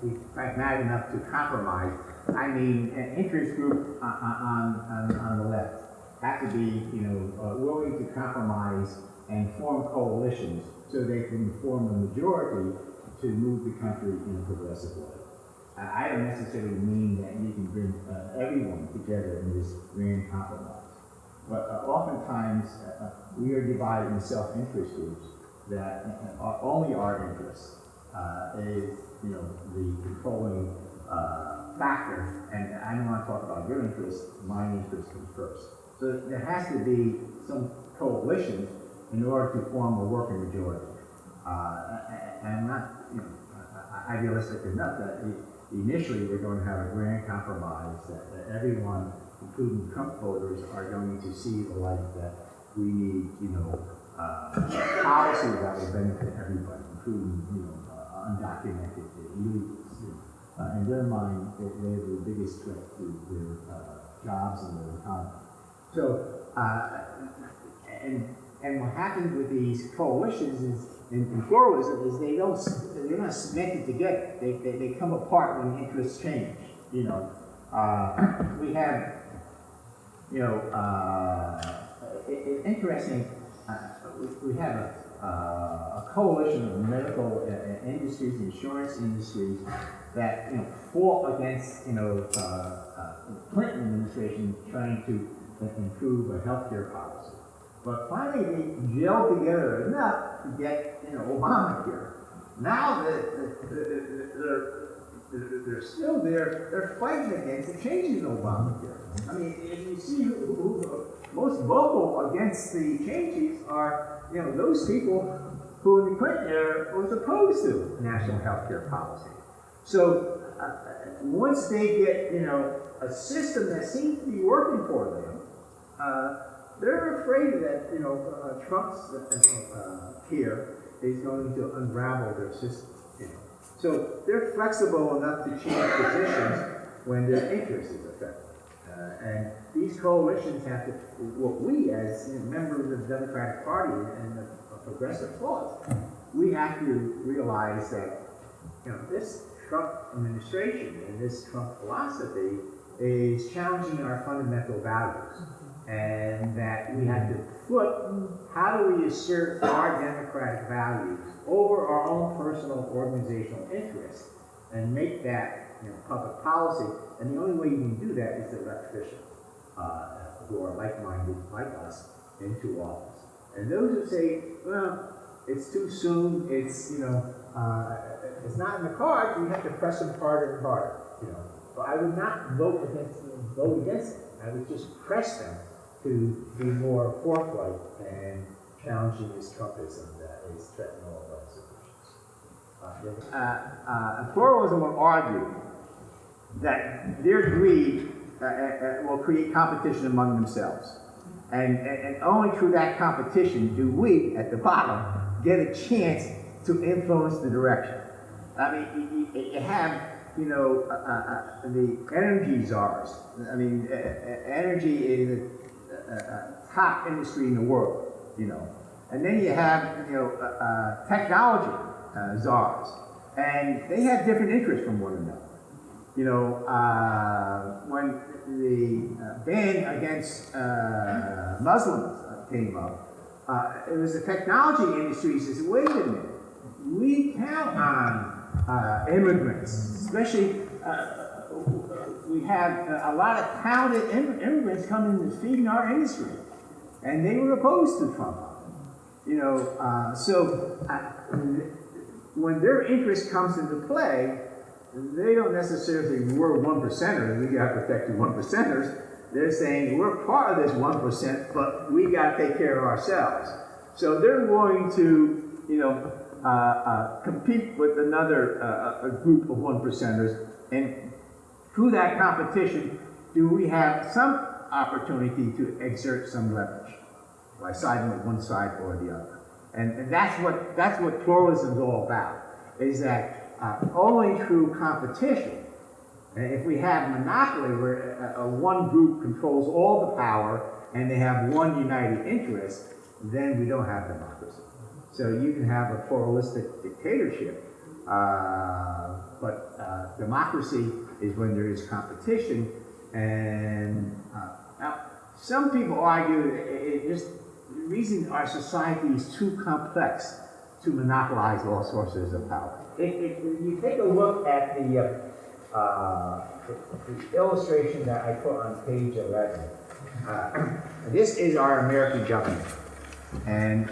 be pragmatic enough to compromise, I mean an interest group on the left have to be, willing to compromise and form coalitions so they can form a majority to move the country in a progressive way. I don't necessarily mean that you can bring everyone together in this grand compromise. But oftentimes we are divided in self-interest groups that only our interests is, you know, the controlling factor. And I don't want to talk about your interest, my interest comes first. So there has to be some coalition in order to form a working majority. And I'm not, you know, idealistic enough that initially we're going to have a grand compromise that everyone, including Trump voters, are going to see the light that we need, you know, policy that will benefit everybody, including, you know, undocumented elites. In their mind, they're the biggest threat to their jobs and their economy. So, and what happens with these coalitions is, in pluralism, is they're not cemented together. They come apart when interests change. You know, we have, you know, interesting. We have a coalition of medical industries, insurance industries that, you know, fought against, you know, Clinton administration trying to improve a healthcare policy. But finally, they gelled together enough to get, you know, Obamacare. Now they're still there. They're fighting against the changes in Obamacare. I mean, if you see who most vocal against the changes are, you know, those people who in the Clinton era was opposed to national health care policy. So once they get, you know, a system that seems to be working for them, they're afraid that, you know, Trump's care is going to unravel their system. You know. So they're flexible enough to change positions when their interest is affected. And these coalitions have to, what we as, you know, members of the Democratic Party and the progressive thought, we have to realize that, you know, this Trump administration and this Trump philosophy is challenging our fundamental values. And that we have to put, how do we assert our democratic values over our own personal organizational interests and make that, you know, public policy. And the only way you can do that is to elect officials who are like-minded, like us, into office. And those who say, well, it's too soon, it's, you know, it's not in the cards, we have to press them harder and harder, you know. But I would not vote against it. I would just press them to be more forthright and challenging this Trumpism that is threatening all of our institutions. Pluralism will argue that their greed will create competition among themselves. And only through that competition do we, at the bottom, get a chance to influence the direction. I mean, you have, you know, the energy czars. I mean, energy is top industry in the world, you know. And then you have, you know, technology czars. And they have different interests from one another. You know, when the ban against Muslims came up, it was the technology industry says, wait a minute, we count on immigrants, especially we have a lot of talented immigrants coming and feeding our industry, and they were opposed to Trump. You know, so when their interest comes into play, they don't necessarily say we're 1%ers, we got to protect the 1%ers. They're saying we're part of this 1%, but we got to take care of ourselves. So they're going to, you know, compete with another a group of 1%ers, and through that competition, do we have some opportunity to exert some leverage by siding with one side or the other? And that's what pluralism is all about. Is that only through competition, and if we have monopoly where one group controls all the power and they have one united interest, then we don't have democracy. So you can have a pluralistic dictatorship, but democracy is when there is competition. And now, some people argue just the reason our society is too complex to monopolize all sources of power. If you take a look at the the illustration that I put on page 11. This is our American government. And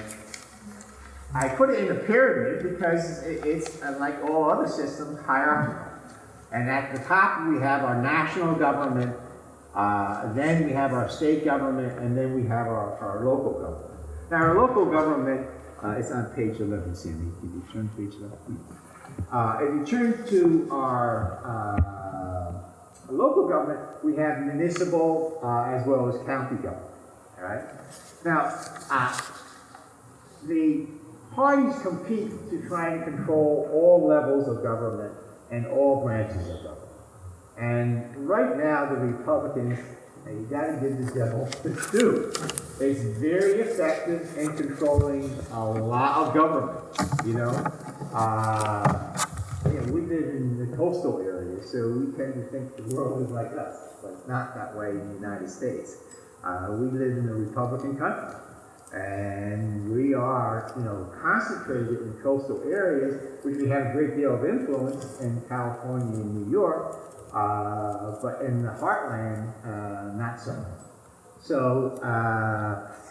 I put it in a pyramid because it's like all other systems, hierarchical. And at the top we have our national government, then we have our state government, and then we have our local government. Now our local government, it's on page 11, Sammy. Can you turn to page 11? If you turn to our local government, we have municipal as well as county government. All right. Now, the parties compete to try and control all levels of government and all branches of government. And right now, the Republicans, you got to give the devil its due. It's very effective in controlling a lot of government. You know, we live in the coastal areas, so we tend to think the world is like us, but it's not that way in the United States. We live in a Republican country, and we are, concentrated in coastal areas, which we have a great deal of influence in California and New York, but in the heartland, not so much. So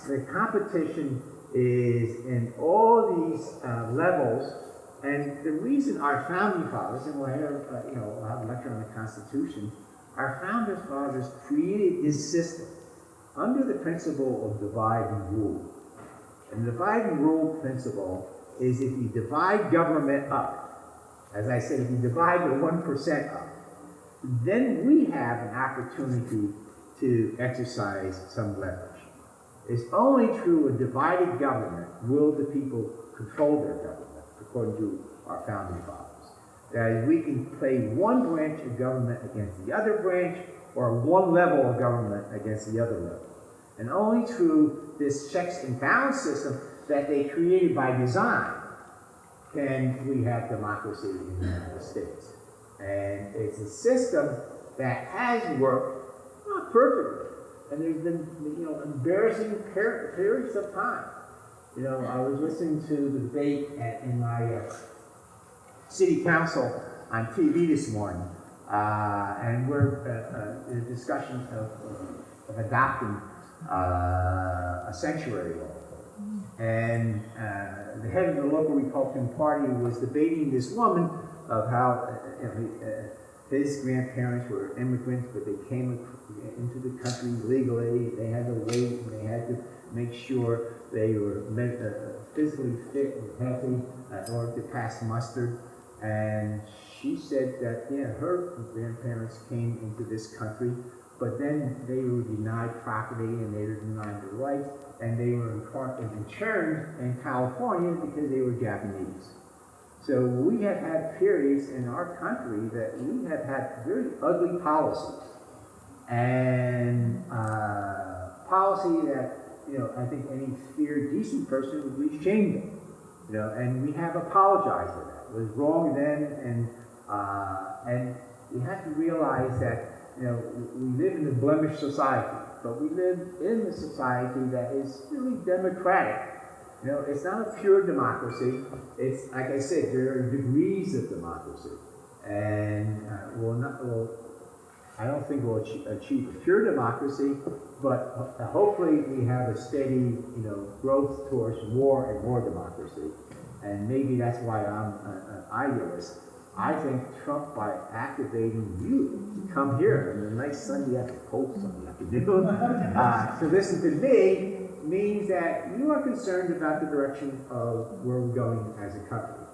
the competition is in all these levels, and the reason our founding fathers, and we'll have a lecture on the Constitution, our founding fathers created this system under the principle of divide and rule. And the divide and rule principle is if you divide government up, as I said, if you divide the 1% up, then we have an opportunity to exercise some leverage. It's only through a divided government will the people control their government, according to our founding fathers. That is, we can play one branch of government against the other branch, or one level of government against the other level. And only through this checks and balance system that they created by design can we have democracy in the United States. And it's a system that has worked, not perfectly. And there's been, embarrassing periods of time. I was listening to the debate in my city council on TV this morning, and we're in a discussion of adopting a sanctuary law. And the head of the local Republican Party was debating this woman of how his grandparents were immigrants, but they came into the country legally. They had to wait, and they had to make sure they were physically fit and healthy in order to pass muster. And she said that, her grandparents came into this country, but then they were denied property and they were denied their rights, and they were interned in California because they were Japanese. So we have had periods in our country that we have had very ugly policies, and policy that I think any fair, decent person would be ashamed of. And we have apologized for that. It was wrong then, and we have to realize that we live in a blemished society, but we live in a society that is really democratic. It's not a pure democracy. It's, like I said, there are degrees of democracy. And I don't think we'll achieve a pure democracy, but hopefully we have a steady, growth towards more and more democracy. And maybe that's why I'm an idealist. I think Trump, by activating you to come here on a nice Sunday afternoon, cold Sunday afternoon, to listen to me, means that you are concerned about the direction of where we're going as a country.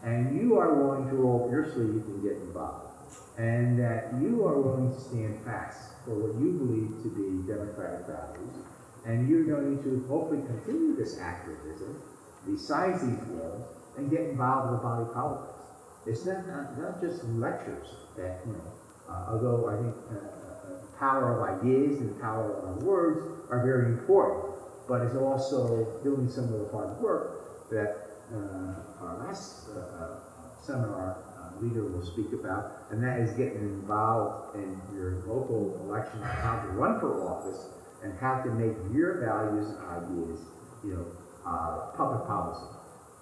And you are willing to roll up your sleeves and get involved. And that you are willing to stand fast for what you believe to be democratic values. And you're going to hopefully continue this activism besides these walls and get involved with body politics. It's not just lectures that, although I think the power of ideas and the power of words are very important, but it's also doing some of the hard work that our last seminar leader will speak about, and that is getting involved in your local election, how to run for office, and how to make your values and ideas, public policy.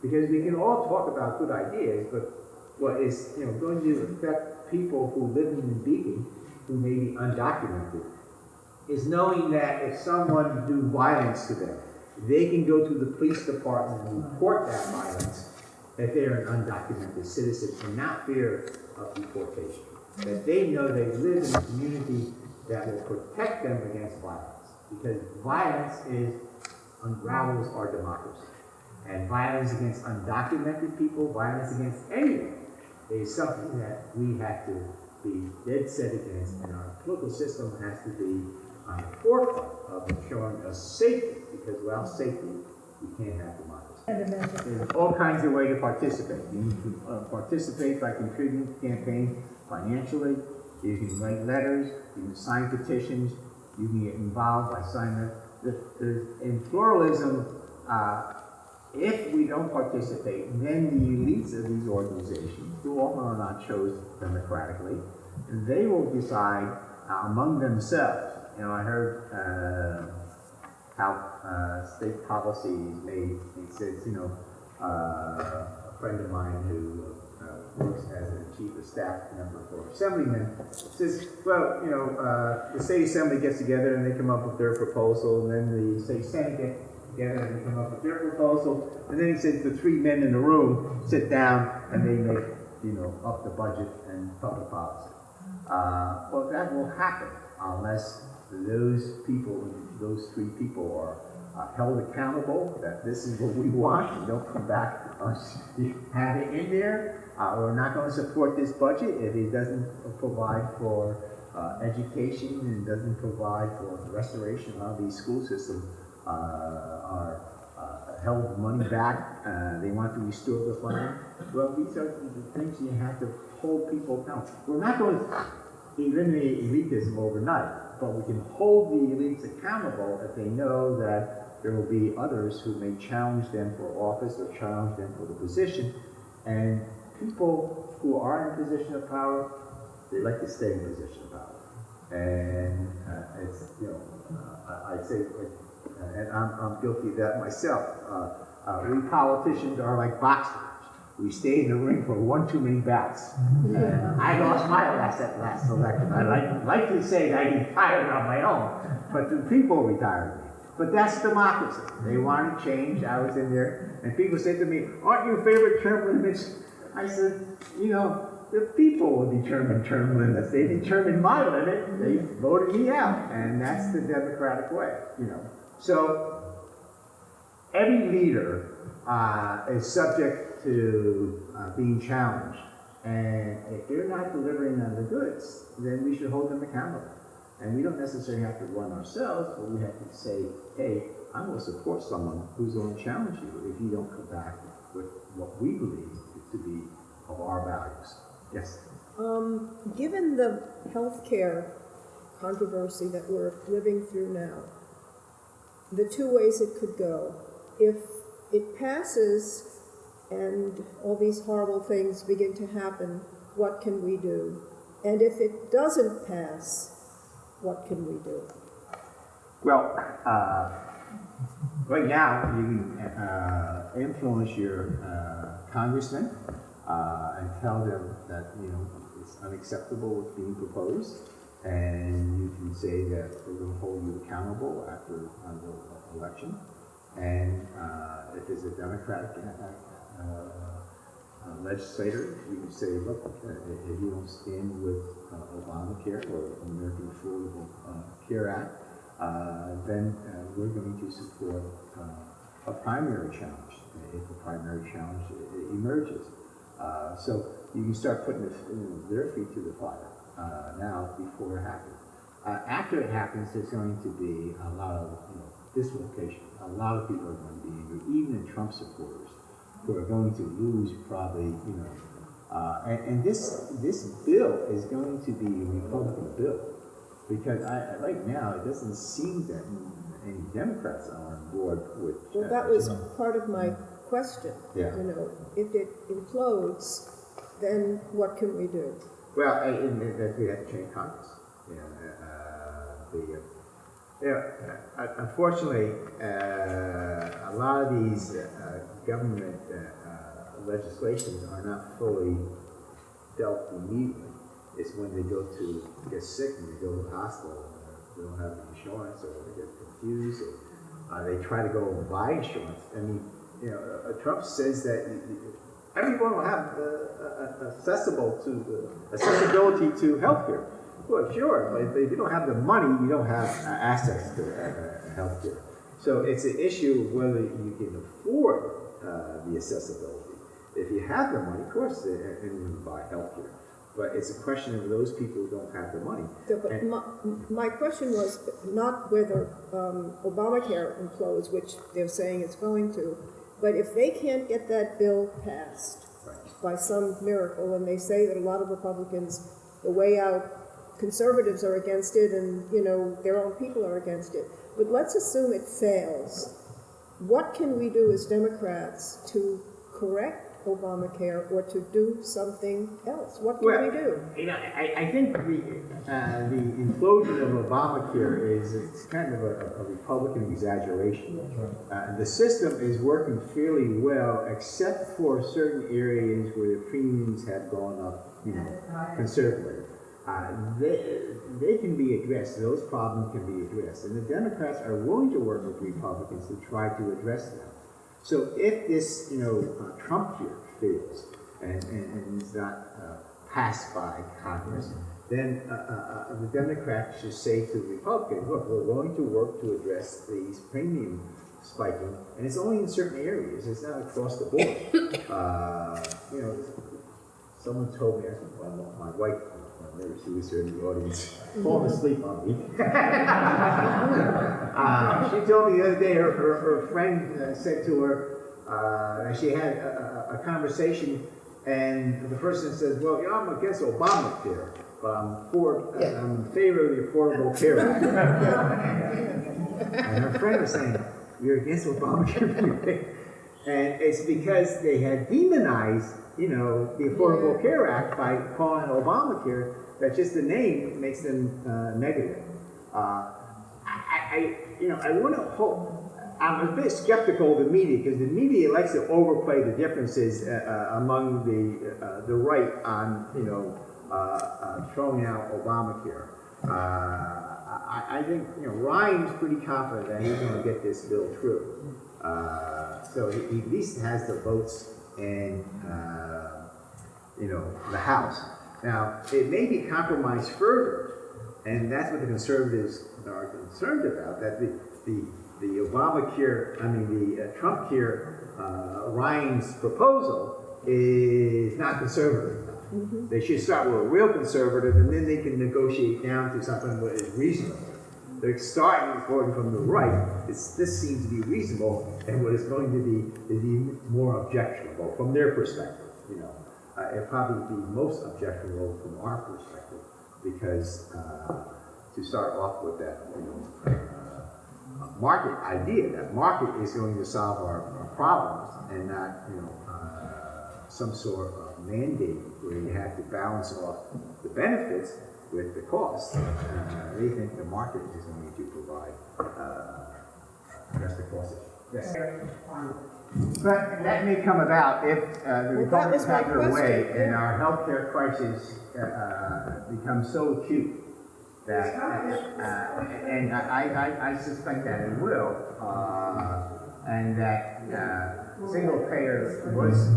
Because we can all talk about good ideas, but what is going to affect people who live in Beacon, who may be undocumented, is knowing that if someone do violence to them, they can go to the police department and report that violence, that they're an undocumented citizen and not fear of deportation. That they know they live in a community that will protect them against violence. Because violence unravels our democracy. And violence against undocumented people, violence against anyone, is something that we have to be dead set against, and our political system has to be on the forefront of showing us safety, because without safety, we can't have democracy. There's all kinds of ways to participate. You need to participate by contributing to campaigns financially. You can write letters. You can sign petitions. You can get involved by signing. In pluralism, if we don't participate, then the elites of these organizations, who often are not chosen democratically, they will decide among themselves. You know, I heard how state policy is made. It says, you know, a friend of mine who works as a chief of staff member for assemblymen says, well, you know, the state assembly gets together and they come up with their proposal, and then the state senate gets together and they come up with their proposal, and then he says the three men in the room sit down and they make, you know, up the budget and public policy. Well, that will happen unless those people, those three people are held accountable, that this is what we want, and don't come back have it in there. We're not going to support this budget if it doesn't provide for education and doesn't provide for the restoration of these school systems are held money back. They want to restore the funding. Well, these are the things you have to hold people accountable. We're not going to eliminate elitism overnight, but we can hold the elites accountable if they know that there will be others who may challenge them for office or challenge them for the position. And people who are in a position of power, they like to stay in a position of power. And it's, you know, I'd say, and I'm guilty of that myself. We politicians are like boxers. We stay in the ring for one too many bouts. I lost my last election. I like to say that I retired on my own, but the people retired me. But that's democracy. They want to change. I was in there, and people said to me, aren't you in favor of term limits? I said, you know, the people will determine term limits. They determined my limit. They voted me out, and that's the democratic way, you know. So every leader is subject to being challenged, and if they're not delivering on the goods, then we should hold them accountable. And we don't necessarily have to run ourselves, but we have to say, hey, I'm going to support someone who's going to challenge you if you don't come back with what we believe to be of our values. Yes? Given the healthcare controversy that we're living through now, the two ways it could go. If it passes and all these horrible things begin to happen, what can we do? And if it doesn't pass, what can we do? Well, right now you can influence your congressman and tell them that, you know, it's unacceptable what's being proposed, and you can say that we're going to hold you accountable after the election. And if it's a Democratic legislator, you can say, look, if you don't stand with Obamacare or American Affordable Care Act, then we're going to support a primary challenge if the primary challenge emerges. So you can start putting their feet to the fire now before it happens. After it happens, there's going to be a lot of dislocation. A lot of people are going to be angry, even the Trump supporters, who are going to lose probably, and this bill is going to be a Republican bill, because right now it doesn't seem that any Democrats are on board with. Well, that was part of my question. Yeah. You know, if it implodes, then what can we do? Well, we have to change Congress. Unfortunately, a lot of these government legislations are not fully dealt immediately. It's when they go to get sick and they go to the hospital and they don't have the insurance, or they get confused, or they try to go and buy insurance. I mean, you know, Trump says that everyone will have accessibility to healthcare. Well, sure, but if you don't have the money, you don't have access to healthcare. So it's an issue of whether you can afford the accessibility. If you have the money, of course, anyone can buy healthcare. But it's a question of those people who don't have the money. But my question was not whether Obamacare implodes, which they're saying it's going to, but if they can't get that bill passed by some miracle, and they say that a lot of Republicans, the way out, conservatives are against it, and you know their own people are against it. But let's assume it fails. What can we do as Democrats to correct Obamacare or to do something else? What can we do? You know, I think the implosion of Obamacare it's kind of a Republican exaggeration. The system is working fairly well, except for certain areas where the premiums have gone up, you know, considerably. They can be addressed. Those problems can be addressed, and the Democrats are willing to work with Republicans to try to address them. So if this, you know, Trump here fails and is not passed by Congress, then the Democrats should say to the Republicans, look, we're willing to work to address these premium spiking, and it's only in certain areas. It's not across the board. You know, someone told me, my wife, she was here in the audience, falling asleep on me. She told me the other day her friend said to her, she had a conversation, and the person said, well, yeah, I'm against Obamacare, but I'm in favor of the Affordable Care Act. And her friend was saying, you're against Obamacare? And it's because they had demonized, you know, the Affordable Care Act by calling it Obamacare, that just the name makes them negative. I want to hope. I'm a bit skeptical of the media, because the media likes to overplay the differences among the right on, you know, throwing out Obamacare. I think, you know, Ryan's pretty confident that he's going to get this bill through. So he at least has the votes in, you know, the House. Now, it may be compromised further, and that's what the conservatives are concerned about, that the Obamacare, the Trump care, Ryan's proposal is not conservative enough. Mm-hmm. They should start with a real conservative, and then they can negotiate down to something that is reasonable. They're starting, according from the right, this seems to be reasonable, and what it's going to be is even more objectionable from their perspective, you know. It'll probably be most objectionable from our perspective, because to start off with that, you know, market idea, that market is going to solve our problems, and not, you know, some sort of mandate where you have to balance off the benefits with the costs. They think the market is going to provide address the cost. Yes. But that may come about if the Republicans have their way, and our healthcare crisis becomes so acute that, and I suspect that it will, and that single payer was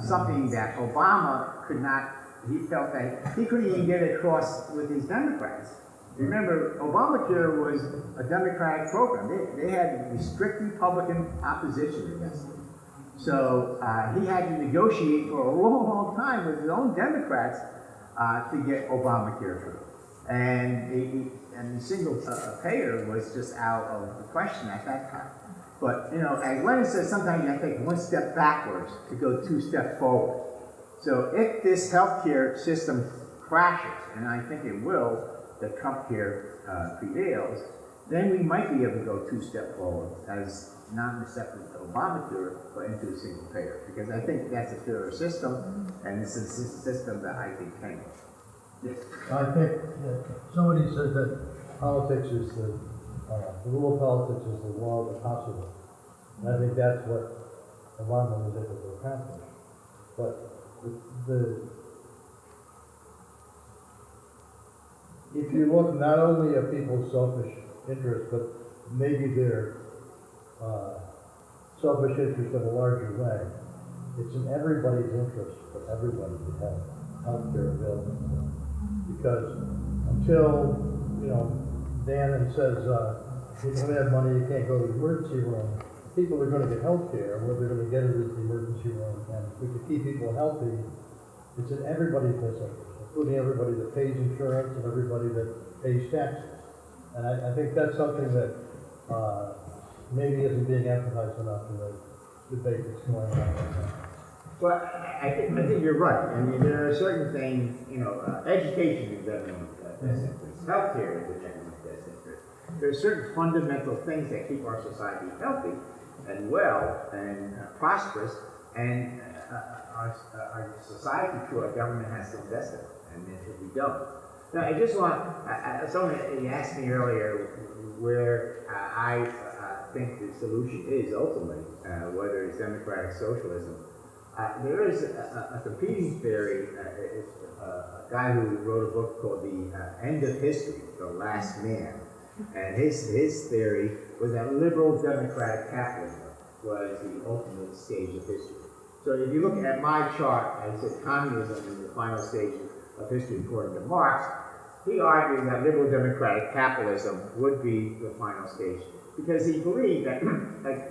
something that Obama could not. He felt that he couldn't even get it across with these Democrats. Remember, Obamacare was a Democratic program. They had strict Republican opposition against it. So he had to negotiate for a long, long time with his own Democrats to get Obamacare through. And the single payer was just out of the question at that time. But, you know, as Lenin says, sometimes you have to take one step backwards to go 2 steps forward. So if this healthcare system crashes, and I think it will, the Trump care prevails, then we might be able to go 2 steps forward as non-receptive to Obamacare, but into a single payer. Because I think that's a fairer system, and it's a system that I think can. Yes. I think somebody said that politics is the rule of politics is the law of the possible. And I think that's what Obama was able to accomplish. But if you look not only at people's selfish interests, but maybe their selfish interest in a larger way, it's in everybody's interest for everybody to have healthcare available to them. Because until, Dan says, if you don't have money, you can't go to the emergency room, people are going to get healthcare, what they're going to get is the emergency room. And if we can keep people healthy, it's in everybody's best interest, including everybody that pays insurance and everybody that pays taxes. And I think that's something that maybe isn't being emphasized enough in the debate that's going on right now. Well, I think you're right. I mean, there are certain things, education is everyone's best interest. Healthcare is everyone's best interest. There are certain fundamental things that keep our society healthy and well and prosperous, and our society, through our government, has to invest in it, and if we don't. Now, I just want, someone asked me earlier where I think the solution is ultimately, whether it's democratic socialism. There is a competing theory. It's a guy who wrote a book called The End of History, The Last Man. And his theory was that liberal democratic capitalism was the ultimate stage of history. So if you look at my chart, I said communism is the final stage of history according to Marx. He argued that liberal democratic capitalism would be the final stage because he believed that,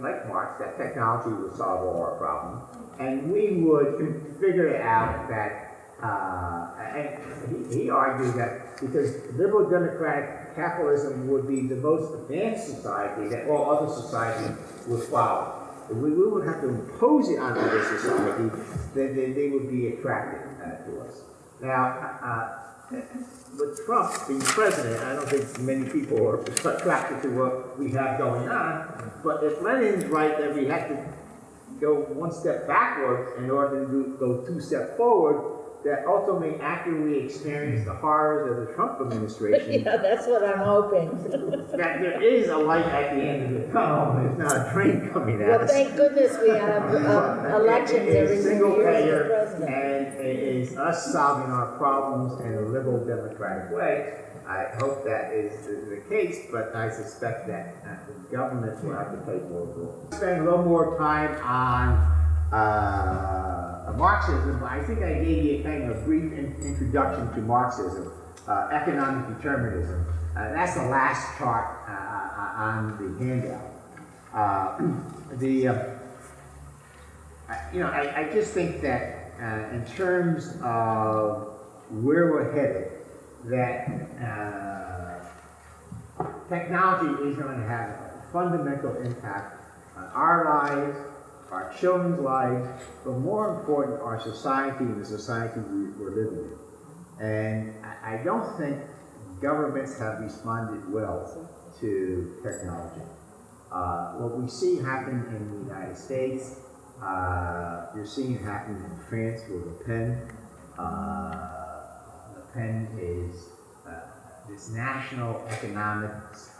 like Marx, that technology would solve all our problems, and we would figure it out that, and he argued that because liberal democratic capitalism would be the most advanced society, that all other societies would follow. We would have to impose it on other society, then they would be attracted to us. Now, with Trump being president, I don't think many people are attracted to what we have going on, but if Lenin's right that we have to go one step backwards in order to go two steps forward, that ultimately, after we experience the horrors of the Trump administration, Yeah, that's what I'm hoping. that there is a light at the end of the tunnel, and it's not a train coming at Well, us. thank goodness we have elections every 4 single years payer, for president. and it is us solving our problems in a liberal democratic way. I hope that is the case, but I suspect that the government will have to take more role. Spend a little more time on Marxism, but I think I gave you a kind of a brief introduction to Marxism, economic determinism. That's the last chart on the handout. I just think that in terms of where we're headed, that technology is going to have a fundamental impact on our lives, our children's lives, but more important, our society and the society we're living in. And I don't think governments have responded well to technology. What we see happen in the United States, you're seeing it happen in France with Le Pen. Le Pen is this national economics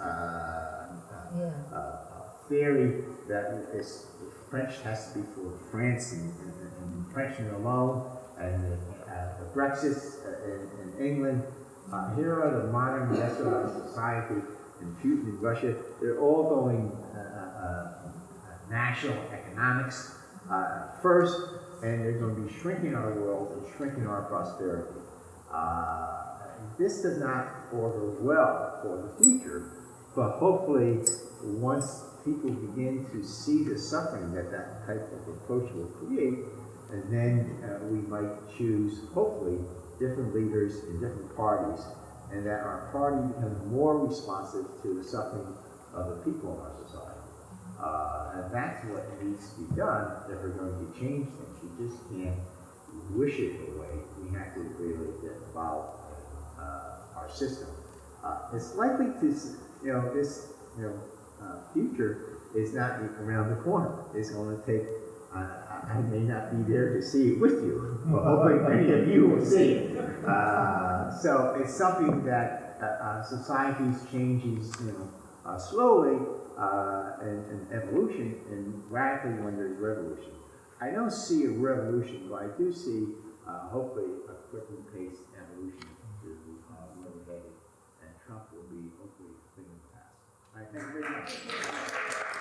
theory that is French has to be for France and Frenchmen alone, and the Brexit in England. Here are the modern industrialized society and Putin in Russia. They're all going national economics first, and they're going to be shrinking our world and shrinking our prosperity. This does not augur well for the future, but hopefully once people begin to see the suffering that that type of approach will create, and then we might choose, hopefully, different leaders in different parties, and that our party becomes more responsive to the suffering of the people in our society. And that's what needs to be done if we're going to change things. We just can't wish it away. We have to really evolve our system. It's likely to, this future is not around the corner. It's going to take, I may not be there to see it with you, but hopefully many of you will see it. So it's something that society's changes, slowly in evolution, and radically when there's revolution. I don't see a revolution, but I do see, hopefully, a quickly paced evolution to where we're headed. right, thank you very much.